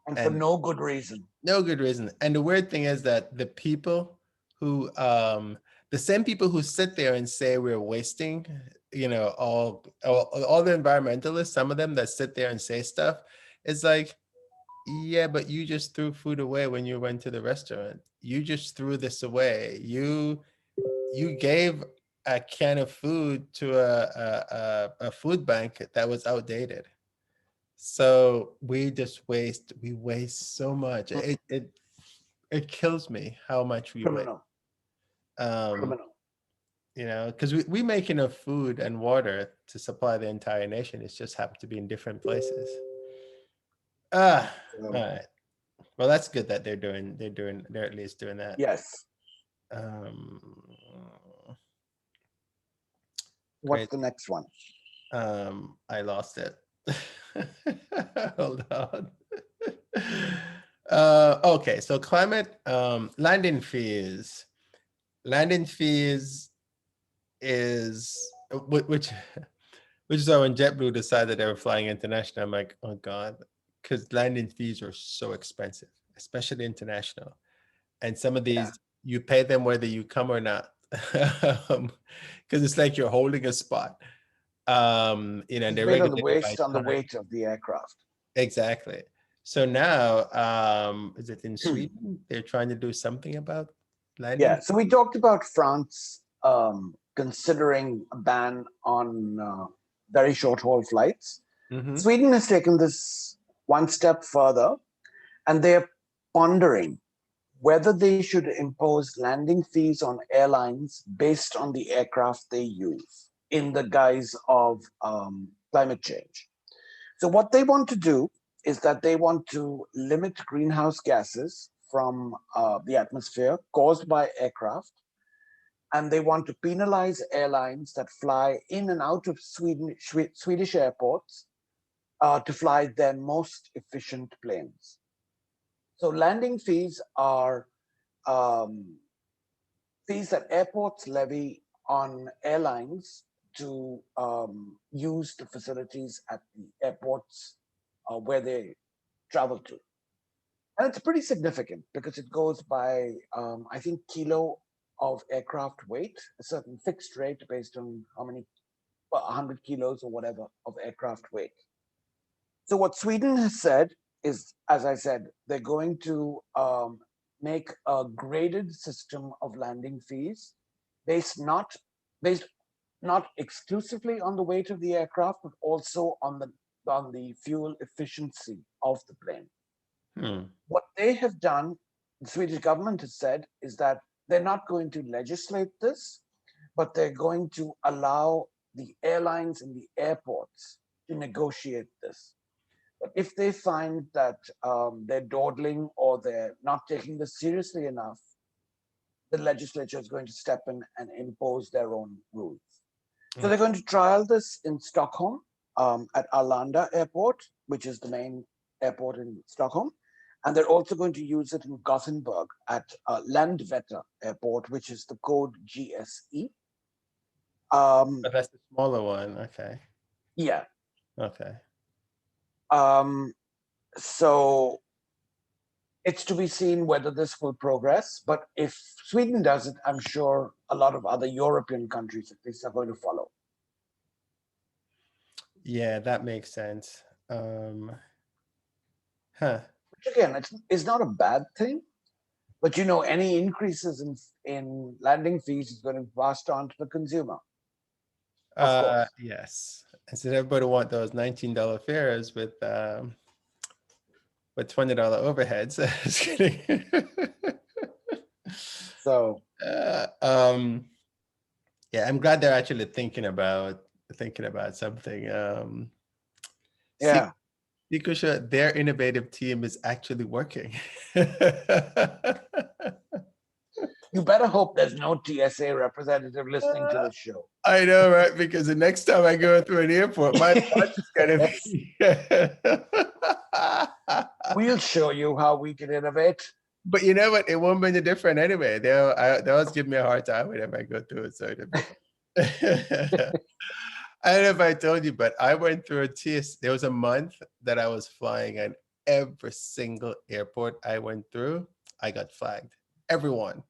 And for no good reason. No good reason. And the weird thing is that the people who, the same people who sit there and say we're wasting, you know, all the environmentalists, some of them that sit there and say stuff, it's like, yeah, but you just threw food away when you went to the restaurant. You just threw this away. You gave a can of food to a food bank that was outdated. So we waste so much. It kills me how much we waste. Criminal. because we make enough food and water to supply the entire nation. It's just happen to be in different places. Ah, all So, right. Well, that's good that they're at least doing that. yes. Um, What's great. the next one? I lost it. Hold on. Okay, so climate landing fees. Landing fees is which is why when JetBlue decided they were flying international, I'm like, oh God, because landing fees are so expensive, especially international. And some of Yeah. these, you pay them whether you come or not, because it's like you're holding a spot. And It's they're made regulated by on the time. weight of the aircraft. Exactly. So now, is it in Sweden? They're trying to do something about landing. Yeah. So we talked about France considering a ban on very short haul flights. Mm-hmm. Sweden has taken this one step further, and they're pondering whether they should impose landing fees on airlines based on the aircraft they use in the guise of climate change. So, what they want to do is that they want to limit greenhouse gases from the atmosphere caused by aircraft, and they want to penalize airlines that fly in and out of Swedish airports to fly their most efficient planes. So, landing fees are um, fees that airports levy on airlines to use the facilities at the airports where they travel to. And it's pretty significant because it goes by, I think, kilo of aircraft weight, a certain fixed rate based on how many, 100 kilos or whatever of aircraft weight. So, what Sweden has said is, as I said, they're going to make a graded system of landing fees based not based not exclusively on the weight of the aircraft, but also on the fuel efficiency of the plane. Hmm. What they have done, the Swedish government has said, is that they're not going to legislate this, but they're going to allow the airlines and the airports to negotiate this. But if they find that they're dawdling or they're not taking this seriously enough, the legislature is going to step in and impose their own rules. So they're going to trial this in Stockholm at Arlanda Airport, which is the main airport in Stockholm. And they're also going to use it in Gothenburg at Landvetter Airport, which is the code GSE. But that's the smaller one. Okay. Yeah. Okay. So it's to be seen whether this will progress. But if Sweden does it, I'm sure a lot of other European countries at least are going to follow. Yeah, that makes sense. Huh. Which again, it's not a bad thing. But any increases in landing fees is going to be passed on to the consumer, of course. Yes. And so everybody want those $19 fares with $20 overheads. Just kidding. So Yeah, I'm glad they're actually thinking about something. yeah, Sikusha, their innovative team is actually working. you better hope there's no TSA representative listening to the show. I know, right? Because the next time I go through an airport, my watch is gonna be. We'll show you how we can innovate. But you know what? It won't be any different anyway. They'll always give me a hard time whenever I go through it. So it'll be I don't know if I told you, but I went through a TS. There was a month that I was flying, and every single airport I went through, I got flagged. Everyone.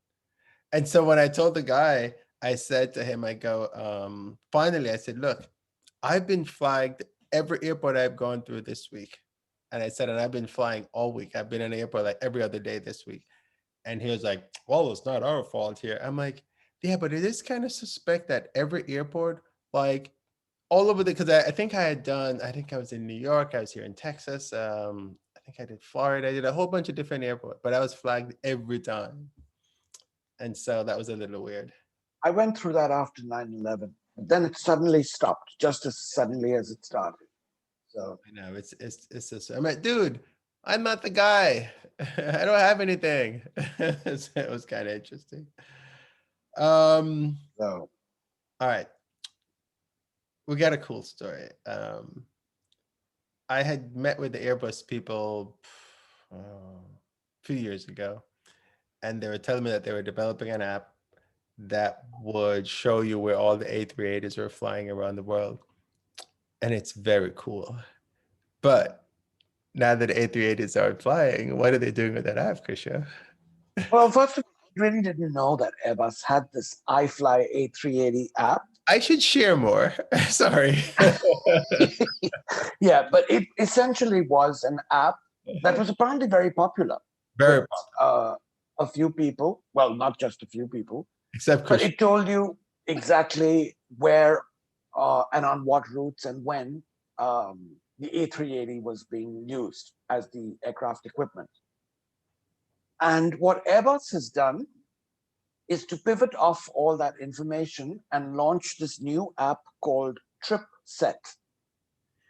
And so when I told the guy, I said to him, I go, finally, I said, look, I've been flagged every airport I've gone through this week. And I said, and I've been flying all week. I've been in the airport like every other day this week. And he was like, well, it's not our fault here. I'm like, yeah, but it is kind of suspect that every airport, like all over because I think I was in New York, I was here in Texas. I think I did Florida, I did a whole bunch of different airports, but I was flagged every time. And so that was a little weird. I went through that after 9/11. But then it suddenly stopped, just as suddenly as it started. So I know it's just, I'm like, dude, I'm not the guy. I don't have anything. So it was kind of interesting. Um, so all right, we got a cool story. I had met with the Airbus people a few years ago, and they were telling me that they were developing an app that would show you where all the A380s are flying around the world. And it's very cool. But now that A380s aren't flying, what are they doing with that app, Krisha? well, first of all, I really didn't know that Airbus had this iFly A380 app. I should share more. Sorry. Yeah, but it essentially was an app that was apparently very popular with Very popular, a few people. Well, not just a few people, except but Krisha. it told you exactly where and on what routes and when the A380 was being used as the aircraft equipment. And what Airbus has done is to pivot off all that information and launch this new app called TripSet.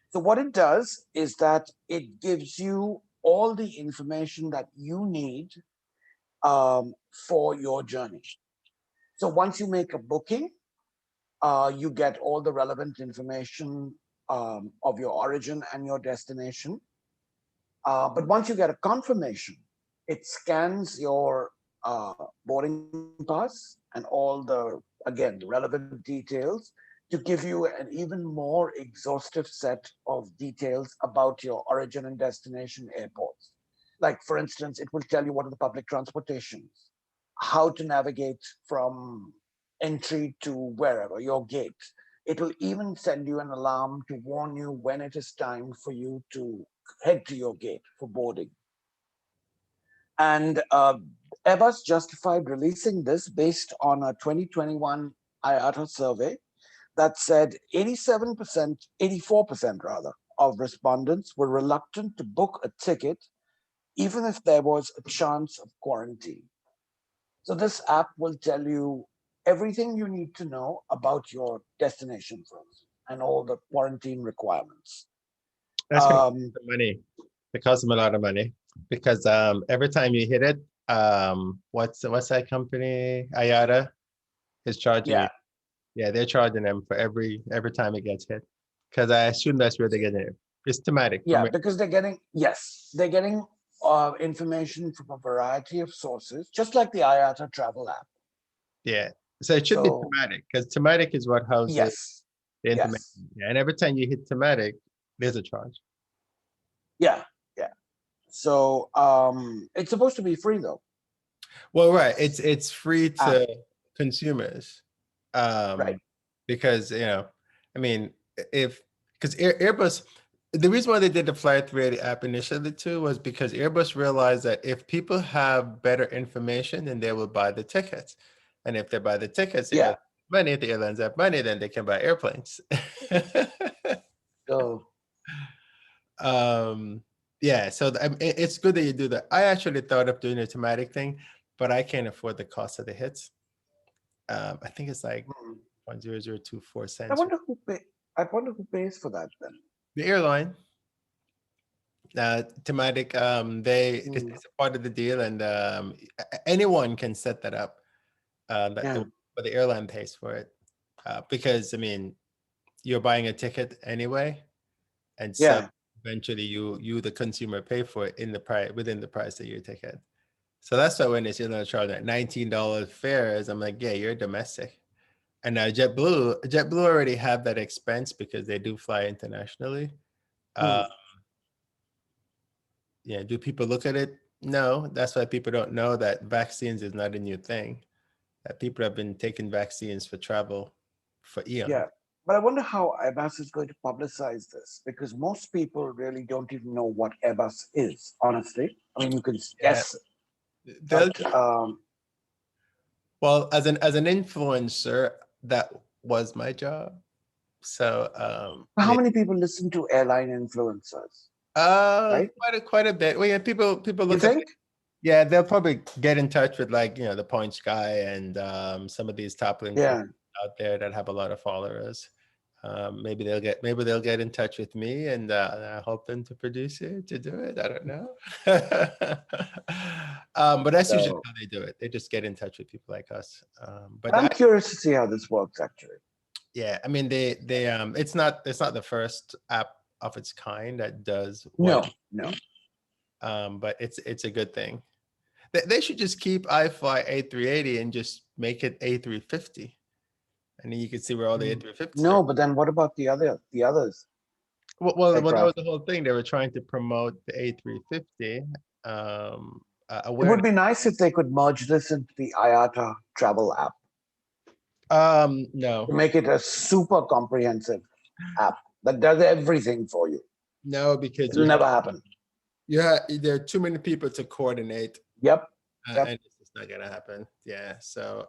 So what it does is that it gives you all the information that you need for your journey. So once you make a booking, you get all the relevant information of your origin and your destination. But once you get a confirmation, it scans your boarding pass and all the, again, the relevant details to give you an even more exhaustive set of details about your origin and destination airports. Like, for instance, it will tell you what are the public transportations, how to navigate from entry to wherever, your gate. It will even send you an alarm to warn you when it is time for you to head to your gate for boarding. And Airbus justified releasing this based on a 2021 IATA survey that said 87%, 84% rather, of respondents were reluctant to book a ticket even if there was a chance of quarantine. So this app will tell you everything you need to know about your destination first and all the quarantine requirements. That's going to Um, cost them money. It costs them a lot of money because every time you hit it, what's that company? IATA is charging you. yeah, Yeah, they're charging them for every time it gets hit. Because I assume that's where they're getting it. It's thematic yeah, from because they're getting information from a variety of sources, just like the IATA travel app. yeah. So it should be So thematic because thematic is what houses yes, the information. yes, Yeah, and every time you hit thematic, there's a charge. yeah, yeah. So it's supposed to be free though. Well, right. It's free App, to consumers. right? Um, because I mean, if because Airbus, the reason why they did the Flight 380 app initially too was because Airbus realized that if people have better information, then they will buy the tickets. And if they buy the tickets, the Yeah. airlines have money, if the airlines have money, then they can buy airplanes. So Um, yeah, so it's good that you do that. I actually thought of doing a thematic thing, but I can't afford the cost of the hits. I think it's like hmm, 0.0024 I cents. wonder who pay. I wonder who pays for that then. The airline, thematic, Hmm, it's a part of the deal, and anyone can set that up. yeah, But the airline pays for it because I mean you're buying a ticket anyway, and so yeah. eventually you the consumer pay for it in the price within the price of your ticket. So that's why when it's charging at $19 fares, I'm like, yeah, you're domestic. And now JetBlue already have that expense because they do fly internationally. Hmm, Uh, yeah, do people look at it? No, that's why people don't know that vaccines is not a new thing. That people have been taking vaccines for travel for eons. yeah. But I wonder how Airbus is going to publicize this because most people really don't even know what Airbus is. Honestly, I mean, you can Yeah, guess, they'll, but well, as an influencer, that was my job. So how many people listen to airline influencers? Right? quite a bit. Well, yeah, people You look at think? Yeah, they'll probably get in touch with like, the Points guy and some of these top link Yeah. out there that have a lot of followers. Maybe they'll get in touch with me, and I hope them to produce it, to do it. I don't know. But that's usually So, how they do it. They just get in touch with people like us. but But I'm curious to see how this works actually. yeah, I mean, they it's not the first app of its kind that does No, what. no. But it's a good thing. They should just keep iFly A380 and just make it A350, and then you can see where all the A350s No, are. but then what about the others? Well, that was Aircraft. the whole thing. They were trying to promote the A350 It awareness. would be nice if they could merge this into the IATA travel app to No, make it a super comprehensive app that does everything for you. because It'll never happen. there are too many people to coordinate, Yep. and it's just not gonna happen. Yeah. So,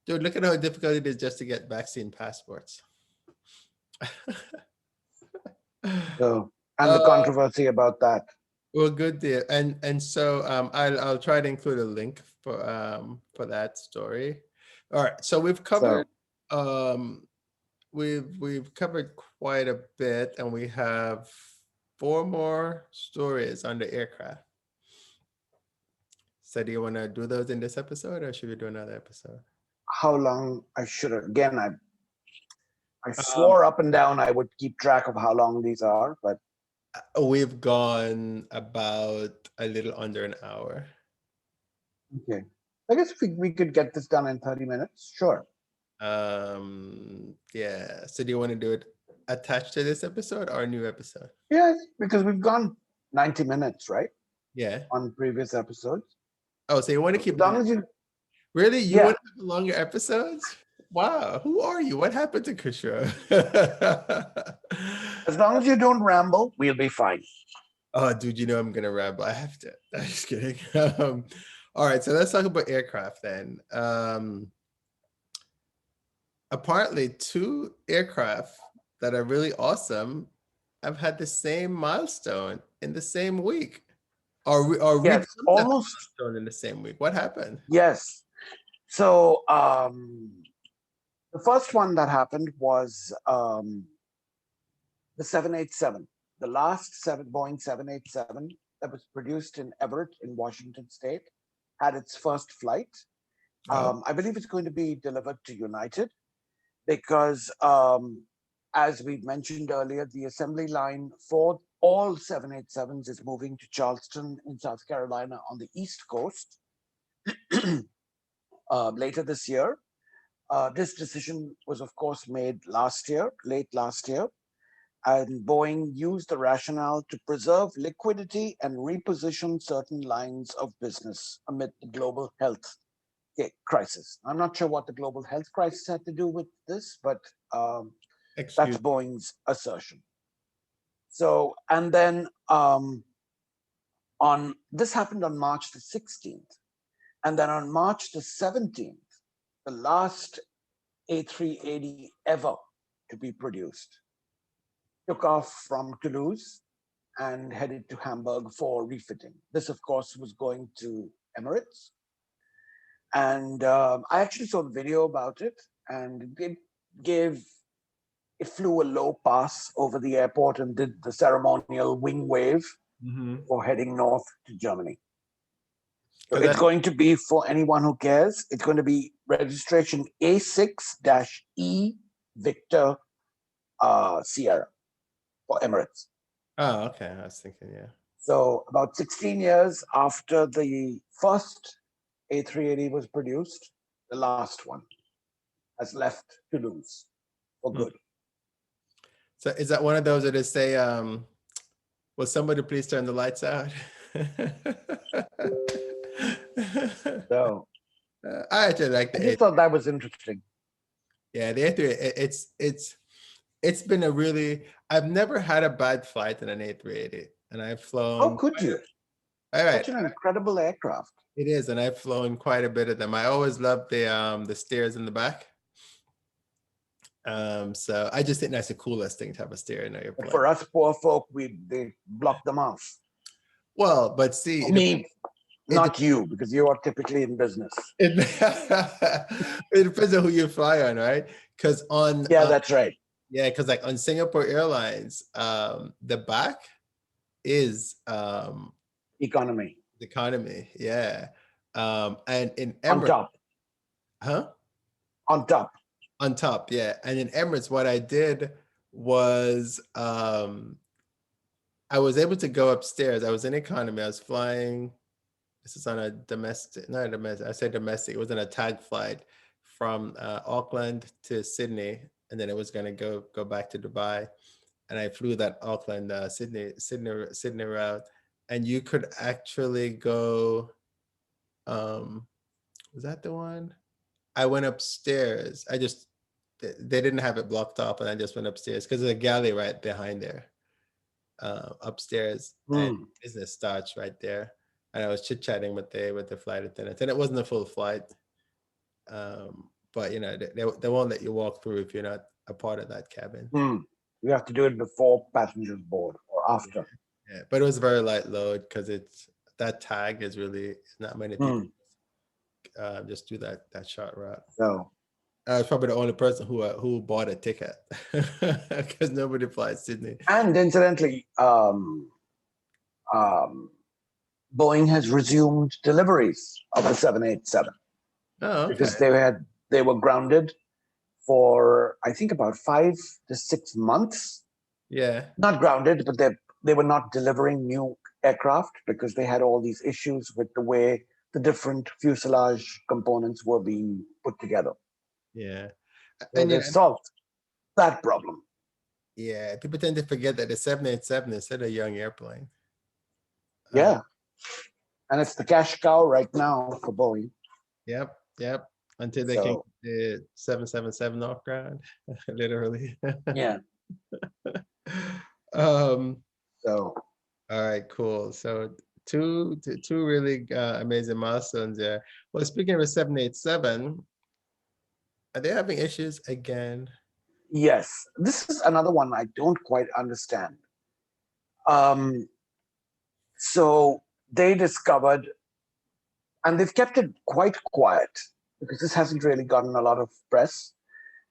dude, look at how difficult it is just to get vaccine passports. So, and the controversy about that. Well, good deal. And so I'll try to include a link for that story. All right. So we've covered we've covered quite a bit, and we have 4 more stories on the aircraft. So do you want to do those in this episode, or should we do another episode? How long I should again I swore up and down I would keep track of how long these are, but we've gone about a little under an hour. okay. I guess we could get this done in 30 minutes. Sure. Yeah. So do you want to do it attached to this episode or a new episode? Yes, because we've gone 90 minutes, right? Yeah. On previous episodes. Oh, so you want to keep As long as you really? You Yeah. want to have longer episodes? Wow. Who are you? What happened to Kishore? as long as you don't ramble, we'll be fine. Oh, dude, I'm gonna ramble. I have to. I'm just kidding. All right, so let's talk about aircraft then. Apparently, 2 aircraft that are really awesome have had the same milestone in the same week, or Yes, almost milestone in the same week. What happened? yes. So the first one that happened was the 787, the last Boeing 787 that was produced in Everett in Washington State, had its first flight. I believe it's going to be delivered to United because, as we mentioned earlier, the assembly line for all 787s is moving to Charleston in South Carolina on the East Coast later this year. This decision was, of course, made late last year, and Boeing used the rationale to preserve liquidity and reposition certain lines of business amid the global health crisis. I'm not sure what the global health crisis had to do with this, but that's Boeing's assertion. So, and then this happened on March the 16th. And then on March the 17th, the last A380 ever to be produced took off from Toulouse and headed to Hamburg for refitting. This, of course, was going to Emirates. And I actually saw the video about it, and it flew a low pass over the airport and did the ceremonial wing wave for heading north to Germany. So it's going to be, for anyone who cares, it's going to be registration A6-E Victor Sierra for Emirates. Oh, okay. I was thinking, yeah. So about 16 years after the first A380 was produced, the last one has left Toulouse for good. So is that one of those that they say, will somebody please turn the lights out? So I actually like the I just thought that was interesting. Yeah, the A380, it's been a really, I've never had a bad flight in an A380, and I've flown. How could you? All right. Such an incredible aircraft. It is, and I've flown quite a bit of them. I always loved the stairs in the back. So I just think that's the coolest thing to have a stair in your plane. For us poor folk, they block them off. Well, but see, Me, it, not you, because you are typically in business. it, it depends on who you fly on, right? Because on Yeah, that's right. yeah, because like on Singapore Airlines, the back is Economy economy, yeah. And in on Emirates, top, huh? on top. On top, yeah. And in Emirates, what I did was I was able to go upstairs. I was in economy. I was flying. This is on a domestic, not a domestic. I say domestic. It was on a tag flight from Auckland to Sydney, and then it was going to go back to Dubai. And I flew that Auckland Sydney route, and you could actually go. Was that the one? I went upstairs. They didn't have it blocked off, and I just went upstairs because there's a galley right behind there, upstairs, and business starts right there. And I was chit chatting with the flight attendants, and it wasn't a full flight, but you know they won't let you walk through if you're not a part of that cabin. You have to do it before passengers board or after. Yeah, but it was very light load because it's that tag is really not many people just do that short route. So I was probably the only person who bought a ticket because nobody flies Sydney. and incidentally, Boeing has resumed deliveries of the 787 Oh, okay. because they were grounded for I think about 5 to 6 months. Yeah. Not grounded, but they were not delivering new aircraft because they had all these issues with the way the different fuselage components were being put together. Yeah. So And they solved that problem. Yeah, people tend to forget that the 787 is still a young airplane. Yeah. And it's the cash cow right now for Boeing. Yep. Until they can get the 777 off ground, literally. Yeah. So all right, cool. So two really amazing milestones there. Well, speaking of a 787, are they having issues again? Yes. This is another one I don't quite understand. So they discovered, and they've kept it quite quiet because this hasn't really gotten a lot of press,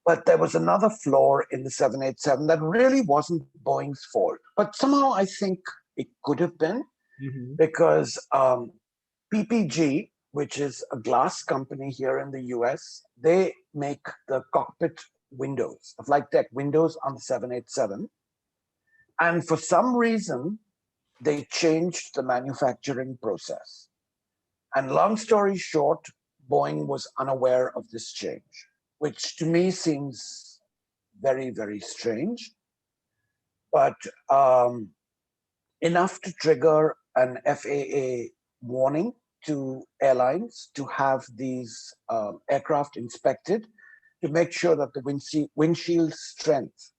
but there was another flaw in the 787 that really wasn't Boeing's fault. But somehow I think it could have been because PPG, which is a glass company here in the US, they make the cockpit windows, the flight deck windows on the 787. And for some reason, they changed the manufacturing process. And long story short, Boeing was unaware of this change, which to me seems very, very strange, but enough to trigger an FAA warning to airlines to have these aircraft inspected to make sure that the windshield strength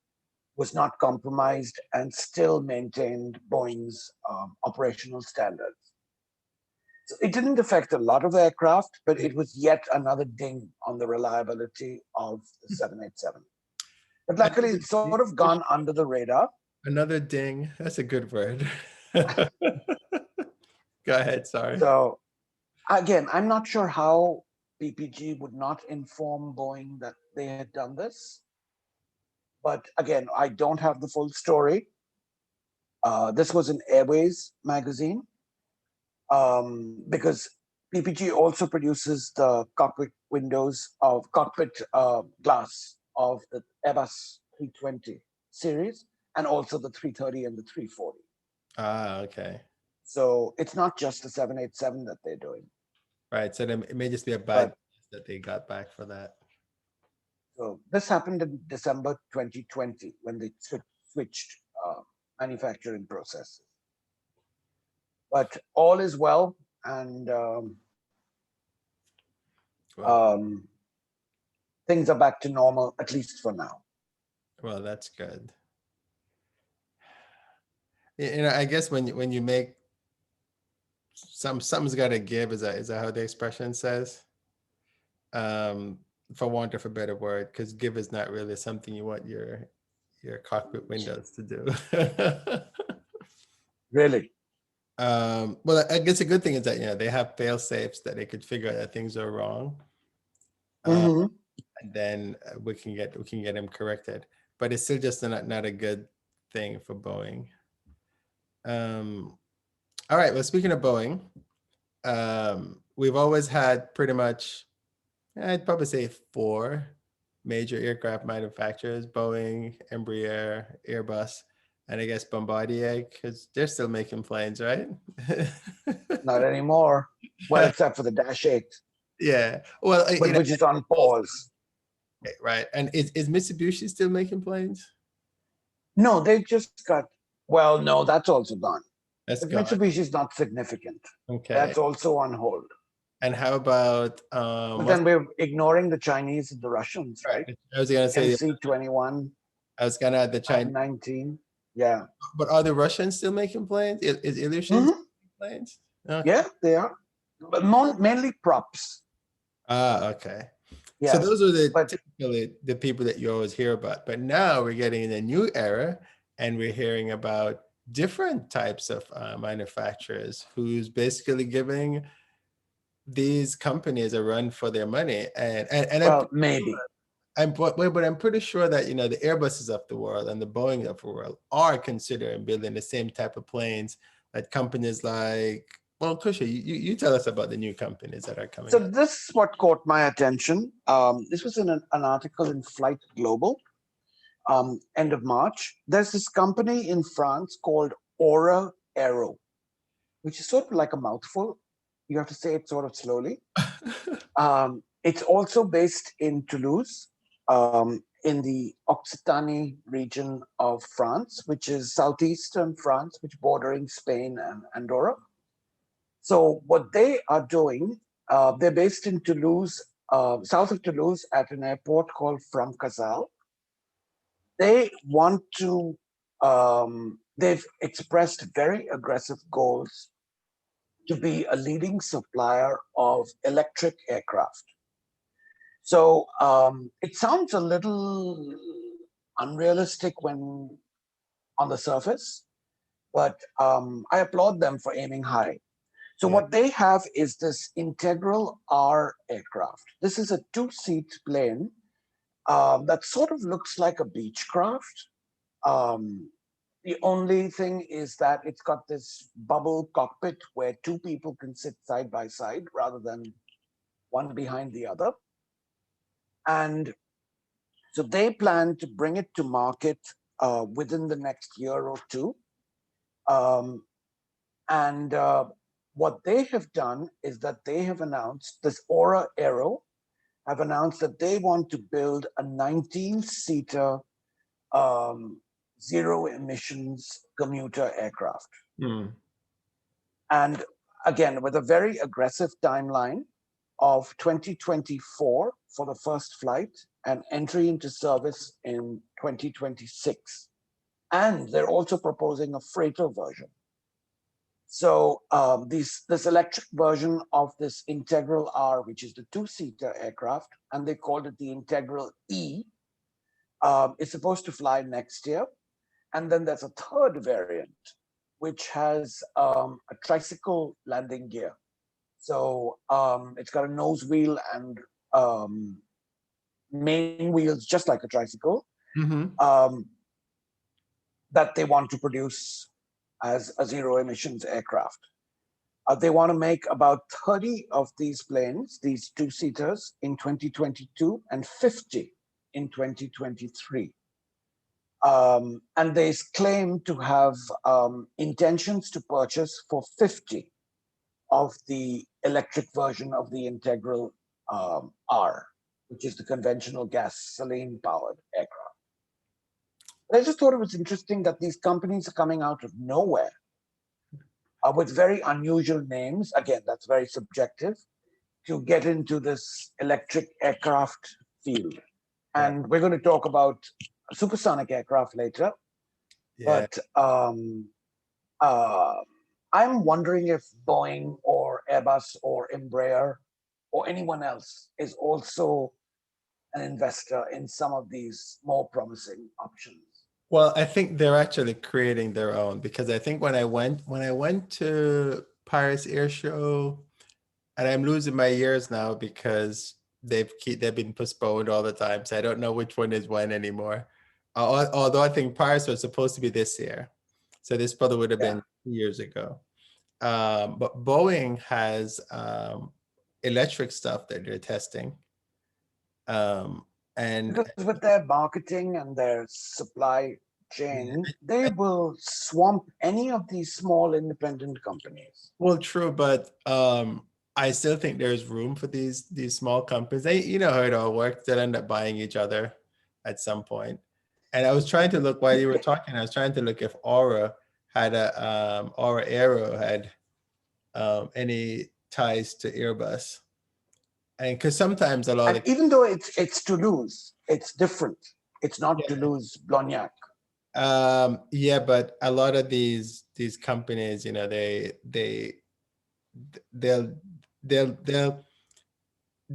was not compromised and still maintained Boeing's operational standards. So it didn't affect a lot of aircraft, but it was yet another ding on the reliability of the 787. But luckily, it's sort of gone under the radar. Another ding. That's a good word. Go ahead, sorry. So again, I'm not sure how PPG would not inform Boeing that they had done this. But again, I don't have the full story. This was in Airways magazine because PPG also produces the cockpit windows of cockpit glass of the Airbus 320 series and also the 330 and the 340. Ah, okay. So it's not just the 787 that they're doing. Right. So it may just be a bad that they got back for that. So this happened in December 2020 when they switched manufacturing processes. But all is well, and things are back to normal, at least for now. Well, that's good. You know, I guess when you make something's got to give, is that how the expression says? For want of a better word, because give is not really something you want your cockpit windows to do. Really? Well, I guess a good thing is that they have fail safes that they could figure out that things are wrong, Mm-hmm. and then we can get them corrected. But it's still just not a good thing for Boeing. Um, all right. Well, speaking of Boeing, we've always had pretty much, I'd probably say four major aircraft manufacturers: Boeing, Embraer, Airbus, and I guess Bombardier, because they're still making planes, right? Not anymore. Well, except for the Dash 8, Yeah. Well, which is on pause. right. And is Mitsubishi still making planes? No, they just got, well, no, that's also gone. That's But gone. Mitsubishi is not significant. Okay. That's also on hold. And how about But then we're ignoring the Chinese and the Russians, right? right? I was gonna say MC-21 I was gonna add the Chinese, and 19. Yeah. but are the Russians still making planes? Is Ilyushin Mhm. making planes? Okay. Yeah, they are. But mainly props. Okay. So Yes. those are But typically the people that you always hear about. But now we're getting in a new era, and we're hearing about different types of manufacturers who's basically giving these companies a run for their money. And well, maybe. but I'm pretty sure that the Airbuses of the world and the Boeing of the world are considering building the same type of planes that companies like. Well, Kusha, you tell us about the new companies that are coming So up. this is what caught my attention. This was in an article in Flight Global, end of March. There's this company in France called Aero, which is sort of like a mouthful. You have to say it sort of slowly. It's also based in Toulouse, in the Occitanie region of France, which is southeastern France, which bordering Spain and Andorra. So what they are doing, they're based in Toulouse, south of Toulouse, at an airport called Francazal. They want to. They've expressed very aggressive goals to be a leading supplier of electric aircraft. So it sounds a little unrealistic when on the surface, but I applaud them for aiming high. So Yeah. what they have is this Integral R aircraft. This is a two-seat plane that sort of looks like a Beechcraft. Um, the only thing is that it's got this bubble cockpit where two people can sit side by side rather than one behind the other. And so they plan to bring it to market within the next year or two. Um, and what they have done is that they have announced, this Aero have announced that they want to build a 19-seater zero emissions commuter aircraft. Hmm. And again, with a very aggressive timeline of 2024 for the first flight and entry into service in 2026. And they're also proposing a freighter version. So this electric version of this Integral R, which is the two-seater aircraft, and they called it the Integral E, is supposed to fly next year. And then there's a third variant, which has a tricycle landing gear. So it's got a nose wheel and main wheels, just like a tricycle, that they want to produce as a zero emissions aircraft. They want to make about 30 of these planes, these two-seaters, in 2022 and 50 in 2023. And they claim to have intentions to purchase for 50 of the electric version of the Integral R, which is the conventional gasoline-powered aircraft. But I just thought it was interesting that these companies are coming out of nowhere with very unusual names. Again, that's very subjective, to get into this electric aircraft field. Right. And we're going to talk about supersonic aircraft later. Yeah. But I'm wondering if Boeing or Airbus or Embraer or anyone else is also an investor in some of these more promising options. Well, I think they're actually creating their own, because I think when I went to Paris Air Show, and I'm losing my years now because they've been postponed all the time, so I don't know which one is when anymore. Although I think Paris was supposed to be this year, so this probably would have Yeah. been 2 years ago. But Boeing has electric stuff that they're testing. And Because with their marketing and their supply chain, they will swamp any of these small independent companies. well, true, but I still think there's room for these small companies. You know how it all works. They'll end up buying each other at some point. And I was trying to look while you were talking. I was trying to look if Aura Aero had any ties to Airbus, and because sometimes a lot And of even though it's Toulouse, it's different. It's not Toulouse Blagnac. yeah, but a lot of these companies, they'll they'll they'll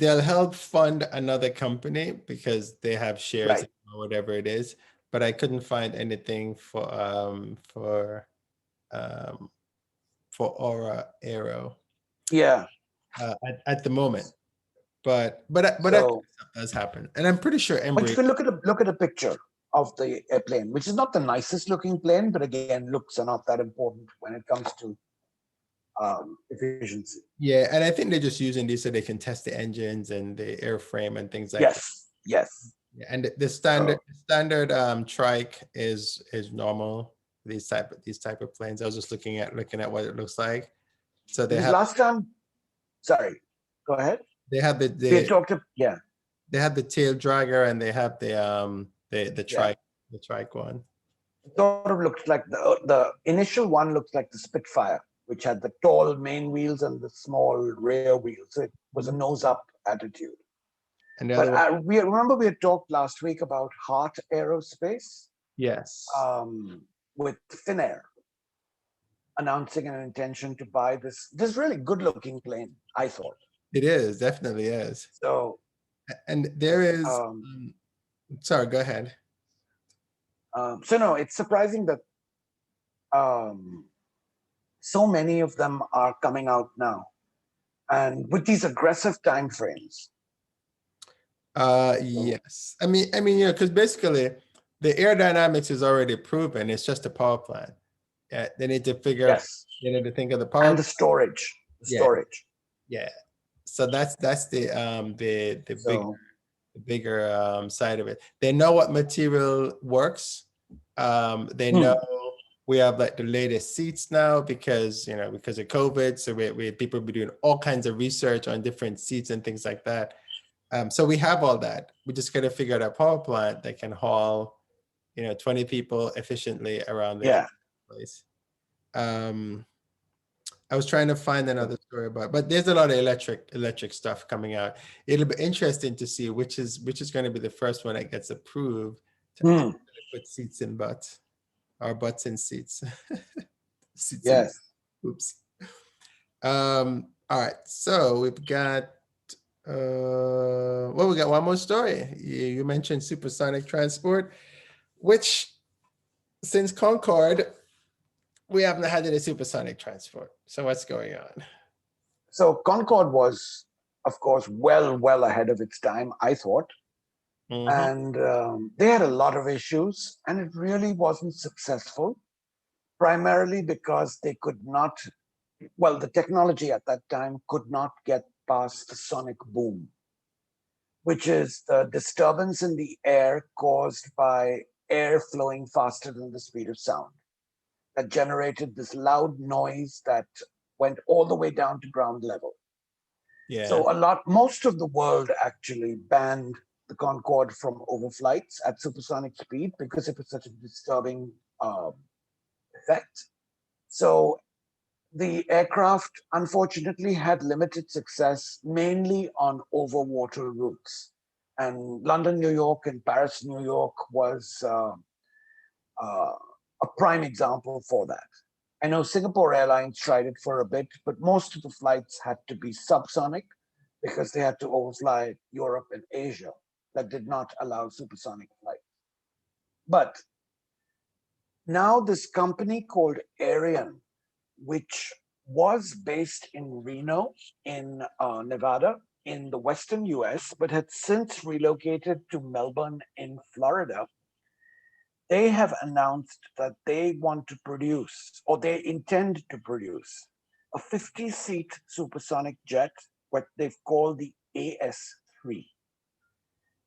they'll help fund another company because they have shares Right. or whatever it is. But I couldn't find anything um for Aura Aero Yeah. at the moment. But that kind of So, stuff does happen, and I'm pretty sure but you Embraer. can look at a picture of the airplane, which is not the nicest looking plane, but again, looks are not that important when it comes to efficiency. Yeah, and I think they're just using these so they can test the engines and the airframe and things like that. Yes. Yes. Yeah, and the So, standard trike is normal for these type of planes. I was just looking at what it looks like. So they because have last time, sorry, go ahead. they have We had talked to, yeah, they have the tail dragger, and they have the yeah. trike one. It sort of looks like the initial one looks like the Spitfire, which had the tall main wheels and the small rear wheels. So it was a nose up attitude. And the other But one, we remember we had talked last week about Heart Aerospace yes, with Finnair announcing an intention to buy this really good looking plane, I thought. it is definitely is. So And there is, um, sorry, go ahead. so no, it's surprising that um, so many of them are coming out now, and with these aggressive time frames. Yes. Because basically the aerodynamics is already proven. It's just a power plant. Yeah, they need to Yes, think of the power. and the storage, the Yeah, storage. yeah. So that's So the bigger side of it. They know what material works. They know we have like the latest seats now because of COVID. So we people be doing all kinds of research on different seats and things like that. So we have all that. We just got to figure out a power plant that can haul 20 people efficiently around the yeah, place. I was trying to find another story but there's a lot of electric stuff coming out. It'll be interesting to see which is going to be the first one that gets approved to put seats in butts, or butts in seats. Seats in, yes. oops. All right, so we've got we got one more story. You mentioned Supersonic Transport, which since Concorde we haven't had any supersonic transport. So what's going on? So Concorde was, of course, well ahead of its time, I thought. And they had a lot of issues, and it really wasn't successful, primarily because they could not, well, the technology at that time could not get past the sonic boom, which is the disturbance in the air caused by air flowing faster than the speed of sound, that generated this loud noise that went all the way down to ground level. Yeah. So most of the world actually banned the Concorde from overflights at supersonic speed because it was such a disturbing effect. So the aircraft, unfortunately, had limited success, mainly on overwater routes. And London, New York, and Paris, New York was a prime example for that. I know Singapore Airlines tried it for a bit, but most of the flights had to be subsonic because they had to overfly Europe and Asia that did not allow supersonic flights. But Now this company called Aerion, which was based in Reno in Nevada in the Western US, but had since relocated to Melbourne in Florida, they have announced that they want to produce, or they intend to produce, a 50-seat supersonic jet, what they've called the AS3.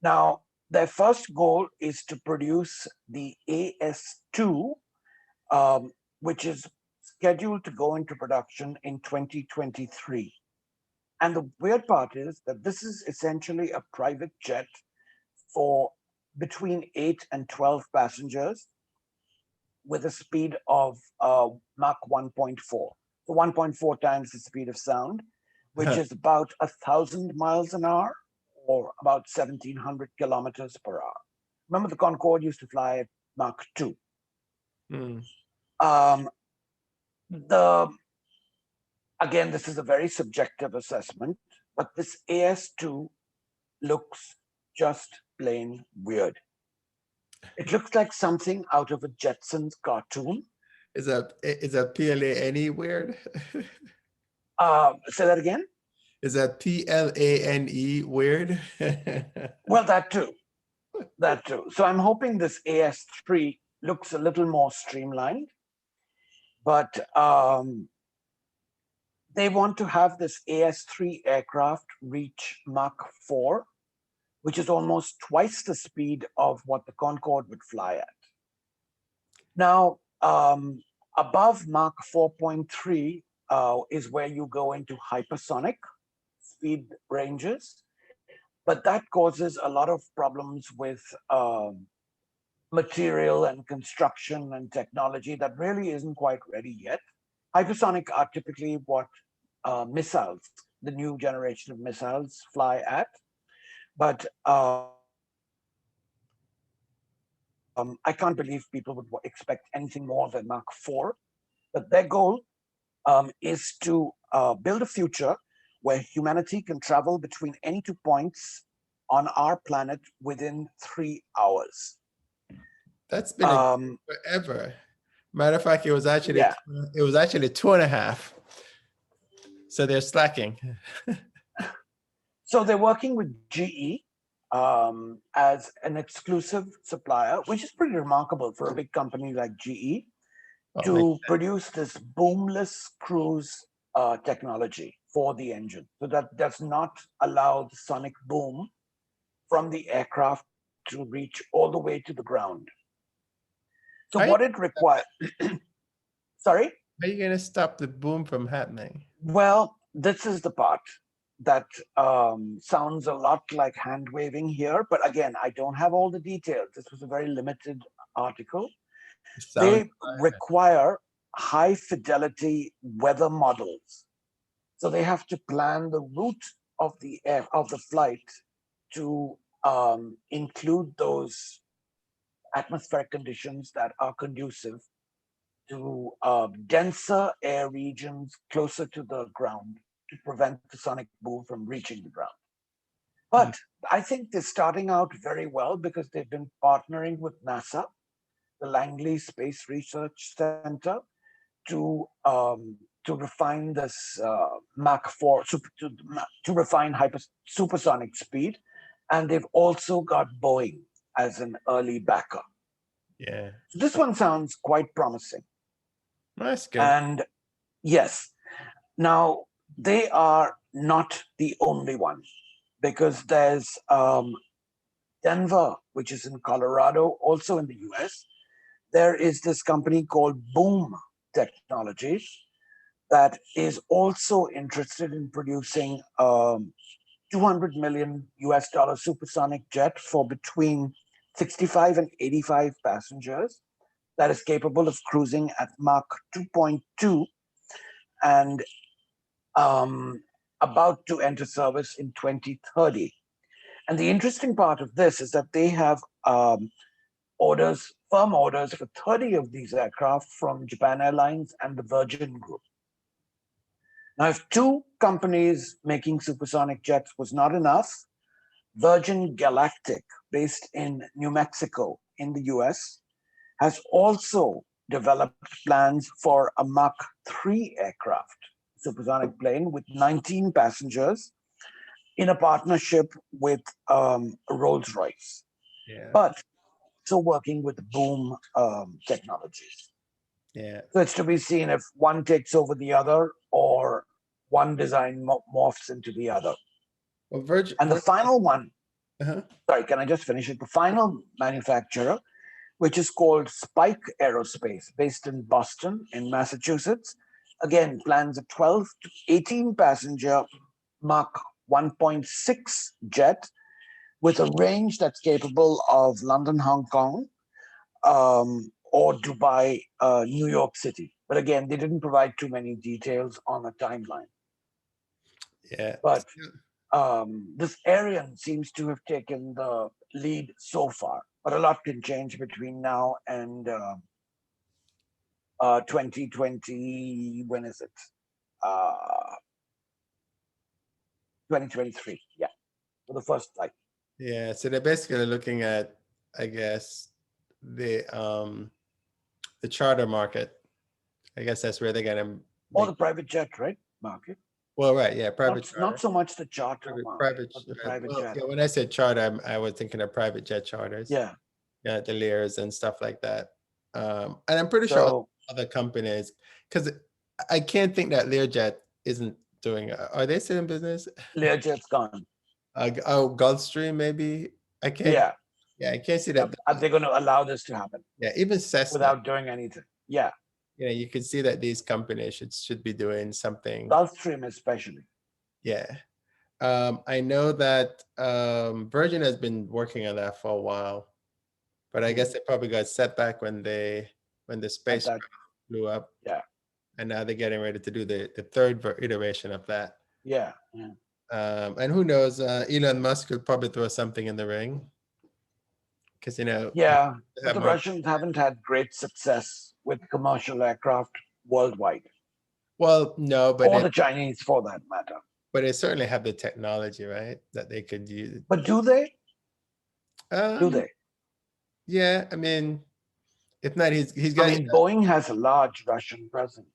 Now, their first goal is to produce the AS2, which is scheduled to go into production in 2023. And the weird part is that this is essentially a private jet for between 8 and 12 passengers with a speed of Mach 1.4. So 1.4 times the speed of sound, which is about 1,000 miles an hour or about 1,700 kilometers per hour. Remember, the Concorde used to fly at Mach 2. Again, this is a very subjective assessment, but this AS2 looks just plain weird. It looks like something out of a Jetsons cartoon. Is a PLANE weird? Say that again? Is that PLANE weird? Well, that too. That too. So I'm hoping this AS3 looks a little more streamlined, but they want to have this AS3 aircraft reach Mach 4, which is almost twice the speed of what the Concorde would fly at. Now, above Mach 4.3 is where you go into hypersonic speed ranges, but that causes a lot of problems with material and construction and technology that really isn't quite ready yet. Hypersonic are typically what missiles, the new generation of missiles, fly at. But I can't believe people would expect anything more than Mach 4. But their goal is to build a future where humanity can travel between any 2 points on our planet within 3 hours. That's been forever. Matter of fact, it was actually 2.5. So they're slacking. So they're working with GE as an exclusive supplier, which is pretty remarkable for a big company like GE, to produce this boomless cruise technology for the engine. So that does not allow the sonic boom from the aircraft to reach all the way to the ground. So what it requires, sorry? How are you going to stop the boom from happening? Well, this is the part that sounds a lot like hand waving here, but again, I don't have all the details. This was a very limited article. They require high fidelity weather models. So they have to plan the route of the flight to include those atmospheric conditions that are conducive to denser air regions closer to the ground to prevent the sonic boom from reaching the ground. But I think they're starting out very well because they've been partnering with NASA, the Langley Space Research Center, to refine this Mach 4, to refine supersonic speed. And they've also got Boeing as an early backer. Yeah. So this one sounds quite promising. That's good. And yes, now they are not the only one, because there's Denver, which is in Colorado, also in the US. There is this company called Boom Technologies that is also interested in producing $200 million supersonic jet for between 65 and 85 passengers that is capable of cruising at Mach 2.2 and about to enter service in 2030. And the interesting part of this is that they have firm orders for 30 of these aircraft from Japan Airlines and the Virgin Group. Now, if 2 companies making supersonic jets was not enough, Virgin Galactic, based in New Mexico in the US, has also developed plans for a Mach 3 aircraft, supersonic plane with 19 passengers in a partnership with Rolls-Royce, Yeah. but also working with Boom Technologies. Yeah. So it's to be seen if one takes over the other or one design morphs into the other. Well, Virgin. And the final one, Uh-huh. sorry, can I just finish it? The final manufacturer, which is called Spike Aerospace, based in Boston, in Massachusetts, again plans a 12 to 18 passenger Mach 1.6 jet with a range that's capable of London, Hong Kong, or Dubai, New York City. But again, they didn't provide too many details on a timeline. Yeah. But this Ariane seems to have taken the lead so far. But a lot can change between now and 2020. When is it? 2023. Yeah, for the first flight. Yeah. So they're basically looking at, I guess, the charter market. I guess that's where they're gonna Or the private jet, right? Market. well, right, yeah, private charter. Not so much the charter market, but the private jet. Yeah, when I said charter, I was thinking of private jet charters. Yeah. Yeah, the Lears and stuff like that. And I'm pretty sure other companies, because I can't think that Learjet isn't doing. Are they still in business? Learjet's gone. Gulfstream maybe. I can't. Yeah. Yeah, I can't see that. Are they going to allow this to happen? Yeah, even Cessna. Without doing anything. Yeah. You know, you can see that these companies should be doing something. Gulfstream especially. Yeah. I know that Virgin has been working on that for a while, but I guess they probably got set back when the space blew up. Yeah. And now they're getting ready to do the third iteration of that. Yeah. Yeah. And who knows? Elon Musk could probably throw something in the ring, because Yeah, but the Russians haven't had great success with commercial aircraft worldwide. Well, no, but or the Chinese for that matter. But they certainly have the technology, right, that they could use. But do they? Do they? Yeah, I mean, if not, he's got. I mean, Boeing has a large Russian presence,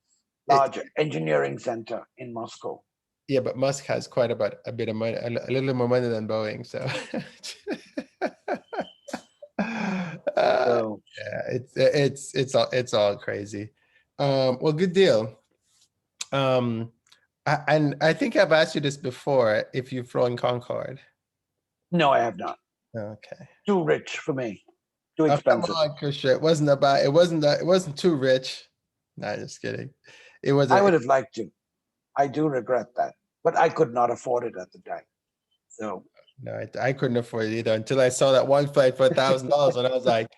large engineering center in Moscow. Yeah, but Musk has quite a bit of money, a little more money than Boeing, so. Yeah, it's all crazy. Well, good deal. And I think I've asked you this before, if you've flown Concorde. No, I have not. Okay. Too rich for me. Too expensive. Come on, Krisha. It wasn't too rich. No, just kidding. It was. I would have liked to. I do regret that, but I could not afford it at the time. So. No, I couldn't afford it either until I saw that one flight for $1,000, and I was like,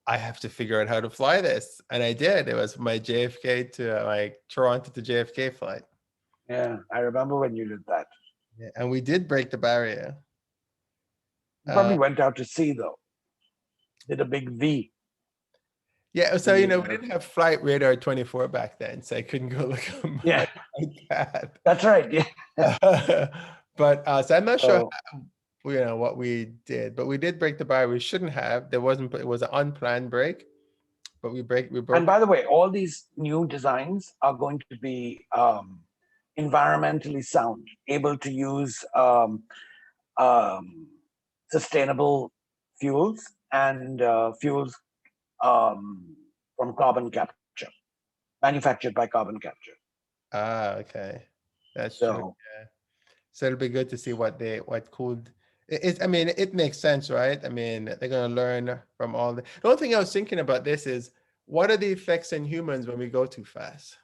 I have to figure out how to fly this, and I did. It was my JFK to Toronto to JFK flight. Yeah, I remember when you did that. Yeah, and we did break the barrier. You probably went out to sea though. Did a big V. Yeah, so we didn't have Flight Radar 24 back then, so I couldn't go look at my iPad. That's right. Yeah. But so I'm not sure what we did, but we did break the barrier. We shouldn't have. It was an unplanned break, but we broke. And by the way, all these new designs are going to be environmentally sound, able to use sustainable fuels and fuels from carbon capture, manufactured by carbon capture. Ah, okay, that's true. Yeah. So it'll be good to see what could. I mean, it makes sense, right? I mean, they're going to learn from all the only thing I was thinking about this is, what are the effects in humans when we go too fast?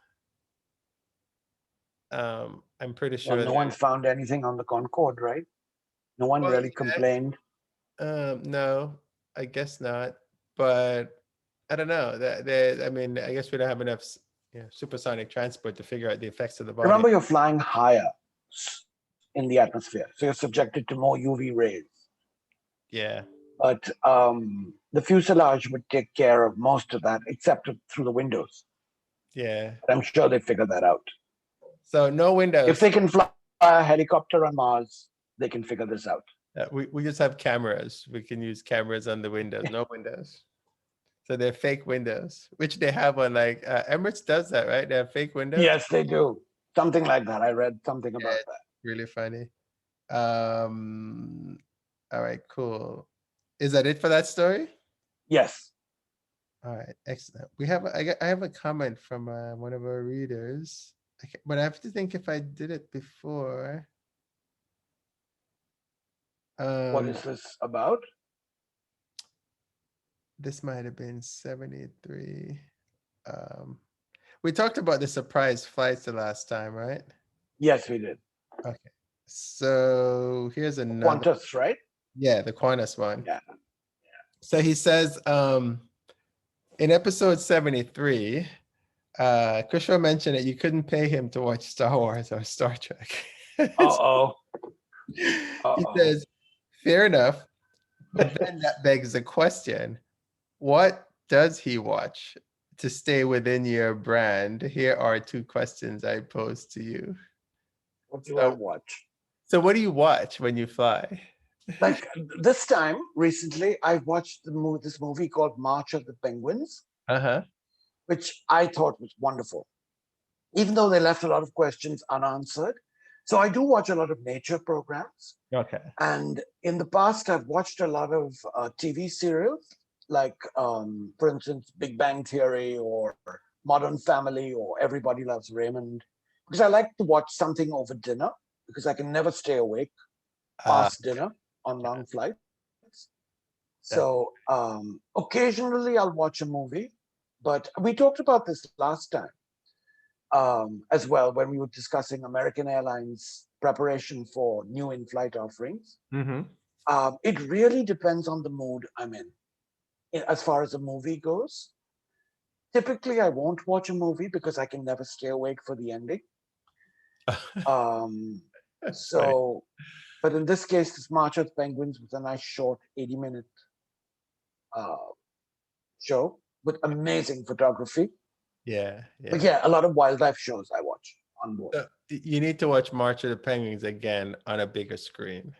I'm pretty sure. Well, no one's found anything on the Concorde, right? No one really complained. No, I guess not. But I don't know. I mean, I guess we don't have enough supersonic transport to figure out the effects of the body. Remember, you're flying higher in the atmosphere, so you're subjected to more UV rays. Yeah. But the fuselage would take care of most of that, except through the windows. Yeah. But I'm sure they figured that out. So no windows. If they can fly a helicopter on Mars, they can figure this out. We just have cameras. We can use cameras on the windows. No windows. So they're fake windows, which they have on like Emirates does that, right? They have fake windows. Yes, they do. Something like that. I read something Yeah, about it's that. really funny. Um, all right, cool. Is that it for that story? Yes. All right, excellent. We have I have a comment from one of our readers, but I have to think if I did it before. What is this about? This might have been 73. We talked about the surprise flights the last time, right? Yes, we did. Okay. So here's another. Qantas, right? Yeah, the Qantas one. Yeah. So he says, in episode 73, Kushro mentioned that you couldn't pay him to watch Star Wars or Star Trek. Uh-oh. He says, fair enough, but then that begs the question, what does he watch to stay within your brand? Here are two questions I pose to you. What do I watch? So what do you watch when you fly? Like this time, recently, I watched this movie called March of the Penguins, Uh-huh. which I thought was wonderful, even though they left a lot of questions unanswered. So I do watch a lot of nature programs. Okay. And in the past, I've watched a lot of TV serials, like, for instance, Big Bang Theory or Modern Family or Everybody Loves Raymond, because I like to watch something over dinner because I can never stay awake past dinner on long flights. So occasionally I'll watch a movie, but we talked about this last time as well when we were discussing American Airlines preparation for new in-flight offerings. Mm-hmm. It really depends on the mood I'm in as far as a movie goes. Typically, I won't watch a movie because I can never stay awake for the ending. So, but in this case, this March of the Penguins was a nice short 80-minute show with amazing photography. Yeah. But yeah, a lot of wildlife shows I watch on board. So you need to watch March of the Penguins again on a bigger screen.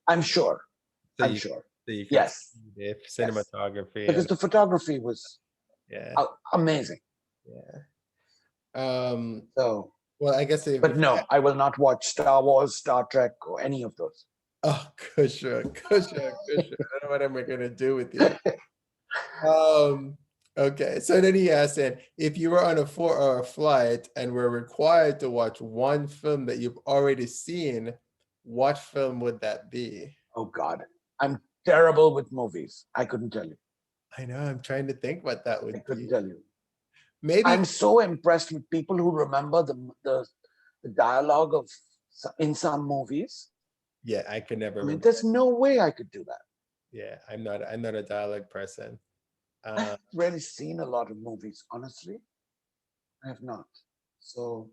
I'm sure. So I'm sure. So you can Yes. see the cinematography. Because the photography was amazing. Yeah. So, well, I guess but no, I will not watch Star Wars, Star Trek, or any of those. Oh, Kusha. I don't know what am I gonna do with you. Okay, so then he asked, if you were on a 4-hour flight and were required to watch one film that you've already seen, what film would that be? Oh God, I'm terrible with movies. I couldn't tell you. I know, I'm trying to think what that would be. I couldn't tell you. Maybe I'm so impressed with people who remember the dialogue of in some movies. Yeah, I could never. I mean, there's no way I could do that. Yeah, I'm not a dialogue person. I've really seen a lot of movies, honestly. I have not. So.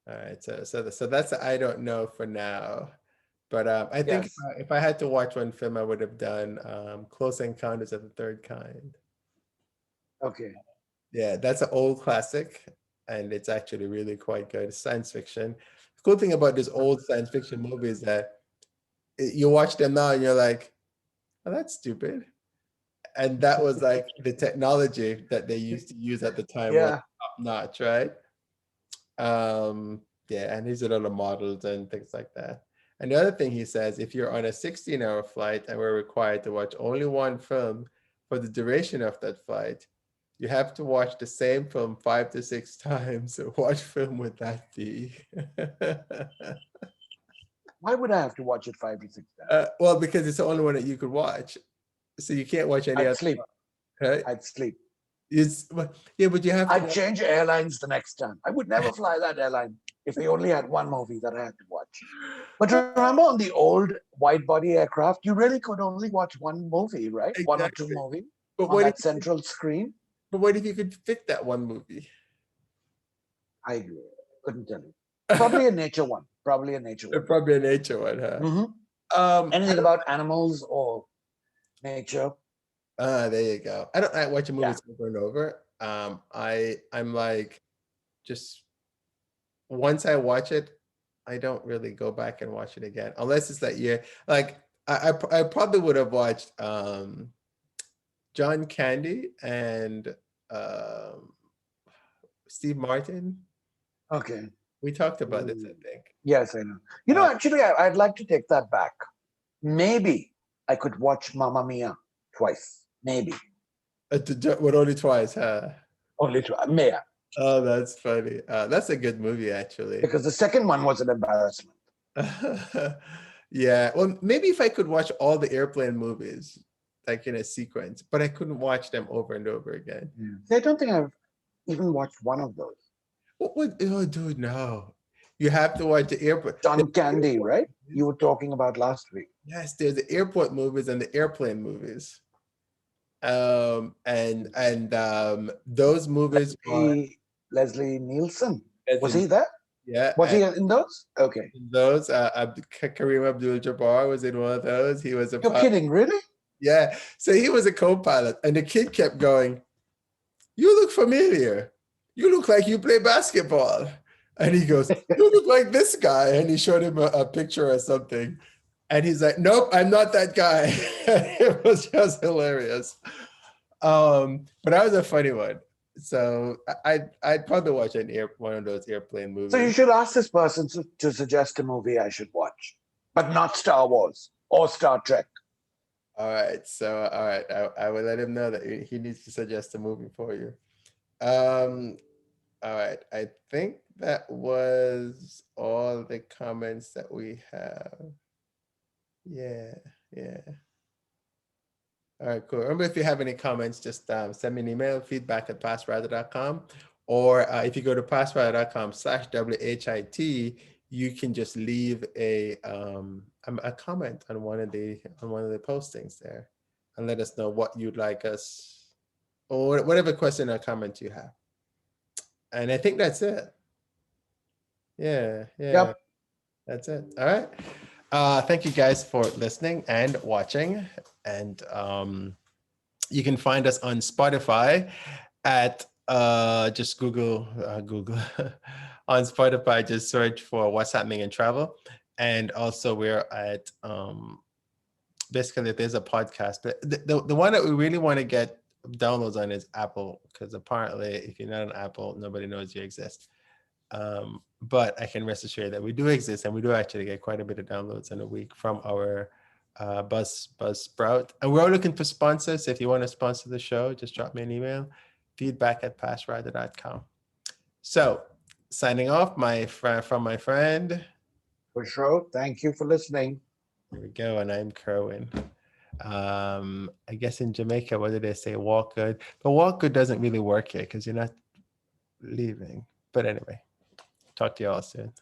All right, so that's I don't know for now, but I think if I had to watch one film, I would have done Close Encounters of the Third Kind. Okay. Yeah, that's an old classic, and it's actually really quite good. It's science fiction. The cool thing about this old science fiction movie is that you watch them now and you're like, oh, that's stupid. And that was like the technology that they used to use at the time was top notch, right? Yeah, and these are all the models and things like that. And the other thing he says, if you're on a 16-hour flight and we're required to watch only one film for the duration of that flight, you have to watch the same film 5 to 6 times. So what film would that be? Why would I have to watch it 5 to 6 times? Well, because it's the only one that you could watch. So you can't watch any other. Sleep. Right? I'd sleep. But you have to. I'd change airlines the next time. I would never fly that airline if they only had one movie that I had to watch. But remember, on the old wide-body aircraft, you really could only watch one movie, right? Exactly. One or two movies on that central screen. But what if you could fit that one movie? I couldn't tell you. Probably a nature one. Probably a nature one. Probably a nature one, huh? Mm-hmm. Anything about animals or nature? There you go. I don't watch a movie over and over. I'm like, just once I watch it, I don't really go back and watch it again, unless it's that year. Like I probably would have watched John Candy and Steve Martin. Okay. We talked about this, I think. Yes, I know. Actually, I'd like to take that back. Maybe I could watch Mamma Mia twice. Maybe. But only twice, huh? Only twice. May I? Oh, that's funny. That's a good movie, actually. Because the second one was an embarrassment. Yeah. Well, maybe if I could watch all the airplane movies, like in a sequence, but I couldn't watch them over and over again. I don't think I've even watched one of those. Oh, dude, no. You have to watch the airport. John Candy, right? You were talking about last week. Yes, there's the airport movies and the airplane movies. Those movies Leslie Nielsen. are, Was he there? Yeah. Was he in those? Okay. Those Kareem Abdul-Jabbar was in one of those. He was a You're kidding, really? Yeah. So he was a co-pilot, and the kid kept going, "You look familiar. You look like you play basketball." And he goes, "You look like this guy." And he showed him a picture or something. And he's like, "Nope, I'm not that guy." It was just hilarious. But that was a funny one. So I'd probably watch one of those airplane movies. So you should ask this person to suggest a movie I should watch, but not Star Wars or Star Trek. All right. So, all right. I will let him know that he needs to suggest a movie for you. All right. I think that was all the comments that we have. Yeah. All right, cool. Remember, if you have any comments, just send me an email, feedback@passrider.com. Or if you go to passrider.com/WHIT, you can just leave a comment on one of the postings there and let us know what you'd like us, or whatever question or comment you have. And I think that's it. Yeah. Yep. That's it. All right. Thank you guys for listening and watching. And you can find us on Spotify at just Google on Spotify. Just search for What's Happening in Travel. And also we're at basically there's a podcast. The one that we really want to get downloads on is Apple, because apparently if you're not on Apple, nobody knows you exist. But I can rest assured that we do exist, and we do actually get quite a bit of downloads in a week from our Buzzsprout. And we're looking for sponsors. If you want to sponsor the show, just drop me an email, feedback@passrider.com. So signing off, from my friend. For sure. Thank you for listening. Here we go. And I'm Kerwin. I guess in Jamaica, what do they say? Walk good. But walk good doesn't really work here because you're not leaving. But anyway. Talk to you all soon.